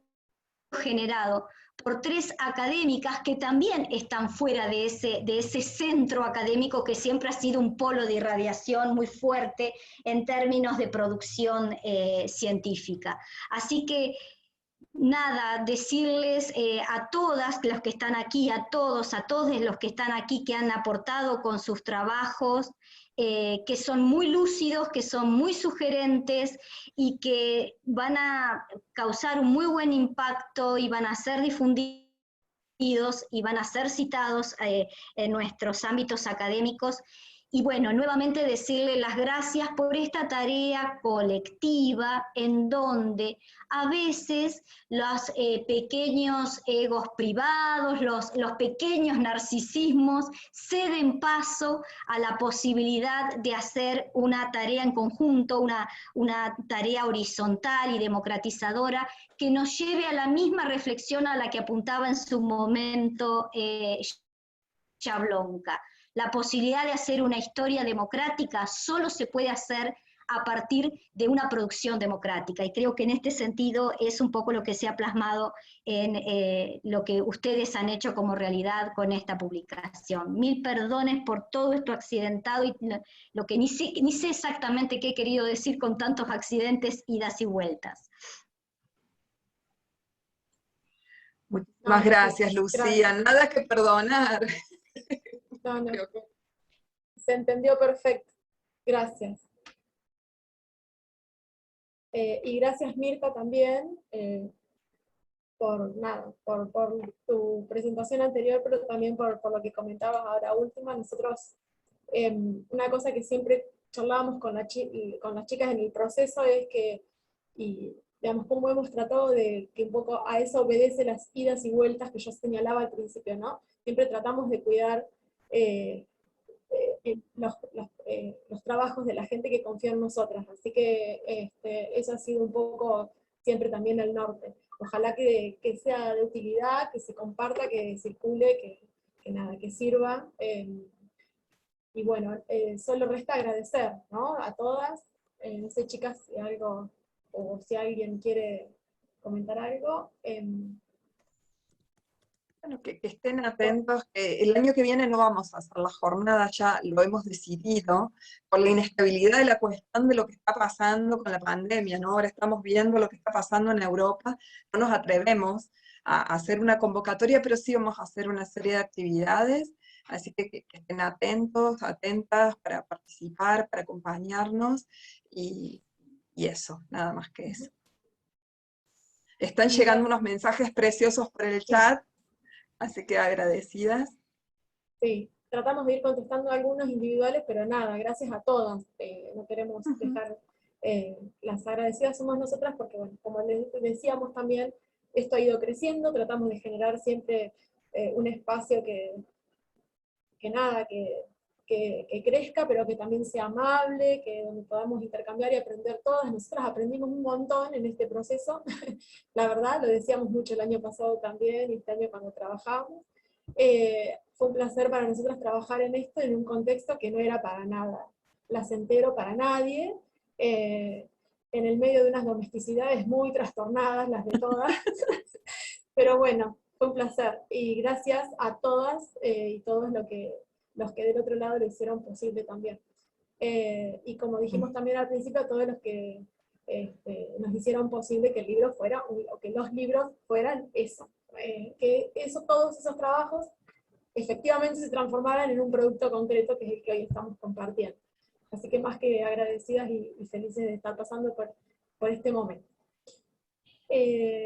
generado por 3 académicas que también están fuera de ese centro académico que siempre ha sido un polo de irradiación muy fuerte en términos de producción científica. Así que nada, decirles a todas los que están aquí, a todos los que están aquí, que han aportado con sus trabajos, que son muy lúcidos, que son muy sugerentes y que van a causar un muy buen impacto y van a ser difundidos y van a ser citados en nuestros ámbitos académicos. Y bueno, nuevamente decirle las gracias por esta tarea colectiva en donde a veces los pequeños egos privados, los pequeños narcisismos ceden paso a la posibilidad de hacer una tarea en conjunto, una tarea horizontal y democratizadora que nos lleve a la misma reflexión a la que apuntaba en su momento Jablonka. La posibilidad de hacer una historia democrática solo se puede hacer a partir de una producción democrática, y creo que en este sentido es un poco lo que se ha plasmado en lo que ustedes han hecho como realidad con esta publicación. Mil perdones por todo esto accidentado y lo que ni sé exactamente qué he querido decir con tantos accidentes, idas y vueltas. Muchísimas gracias, Lucía. Gracias. Nada que perdonar. No. Se entendió perfecto. Gracias. Y gracias, Mirta, también por tu presentación anterior, pero también por lo que comentabas ahora última. Nosotros, una cosa que siempre charlábamos con las chicas en el proceso es que, y digamos, cómo hemos tratado de que un poco a eso obedece las idas y vueltas que yo señalaba al principio, ¿no? Siempre tratamos de cuidar los trabajos de la gente que confía en nosotras, así que eso ha sido un poco siempre también el norte. Ojalá que sea de utilidad, que se comparta, que circule, que sirva, y bueno, solo resta agradecer, ¿no?, a todas. No sé, chicas, si algo, o si alguien quiere comentar algo. Bueno, que estén atentos, que el año que viene no vamos a hacer la jornada, ya lo hemos decidido, por la inestabilidad de la cuestión de lo que está pasando con la pandemia, ¿no? Ahora estamos viendo lo que está pasando en Europa, no nos atrevemos a hacer una convocatoria, pero sí vamos a hacer una serie de actividades, así que estén atentos, atentas para participar, para acompañarnos, y eso, nada más que eso. Están llegando unos mensajes preciosos por el chat, así que agradecidas. Sí, tratamos de ir contestando algunos individuales, pero nada, gracias a todas. No queremos dejar, las agradecidas somos nosotras, porque bueno, como les decíamos también, esto ha ido creciendo, tratamos de generar siempre un espacio que crezca, pero que también sea amable, que donde podamos intercambiar y aprender todas. Nosotras aprendimos un montón en este proceso, la verdad, lo decíamos mucho el año pasado también, y este año cuando trabajamos. Fue un placer para nosotros trabajar en esto en un contexto que no era para nada placentero para nadie, en el medio de unas domesticidades muy trastornadas, las de todas, pero bueno, fue un placer, y gracias a todas y todos los que del otro lado lo hicieron posible también. Y como dijimos también al principio, a todos los que nos hicieron posible que el libro fuera, o que los libros fueran eso, todos esos trabajos efectivamente se transformaran en un producto concreto que es el que hoy estamos compartiendo. Así que que más que agradecidas y felices de estar pasando por este momento.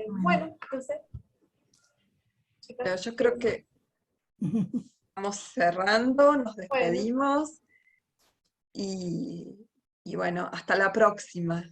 Bueno, entonces, chicas, Pero yo creo que vamos cerrando, nos bueno, despedimos y bueno, hasta la próxima.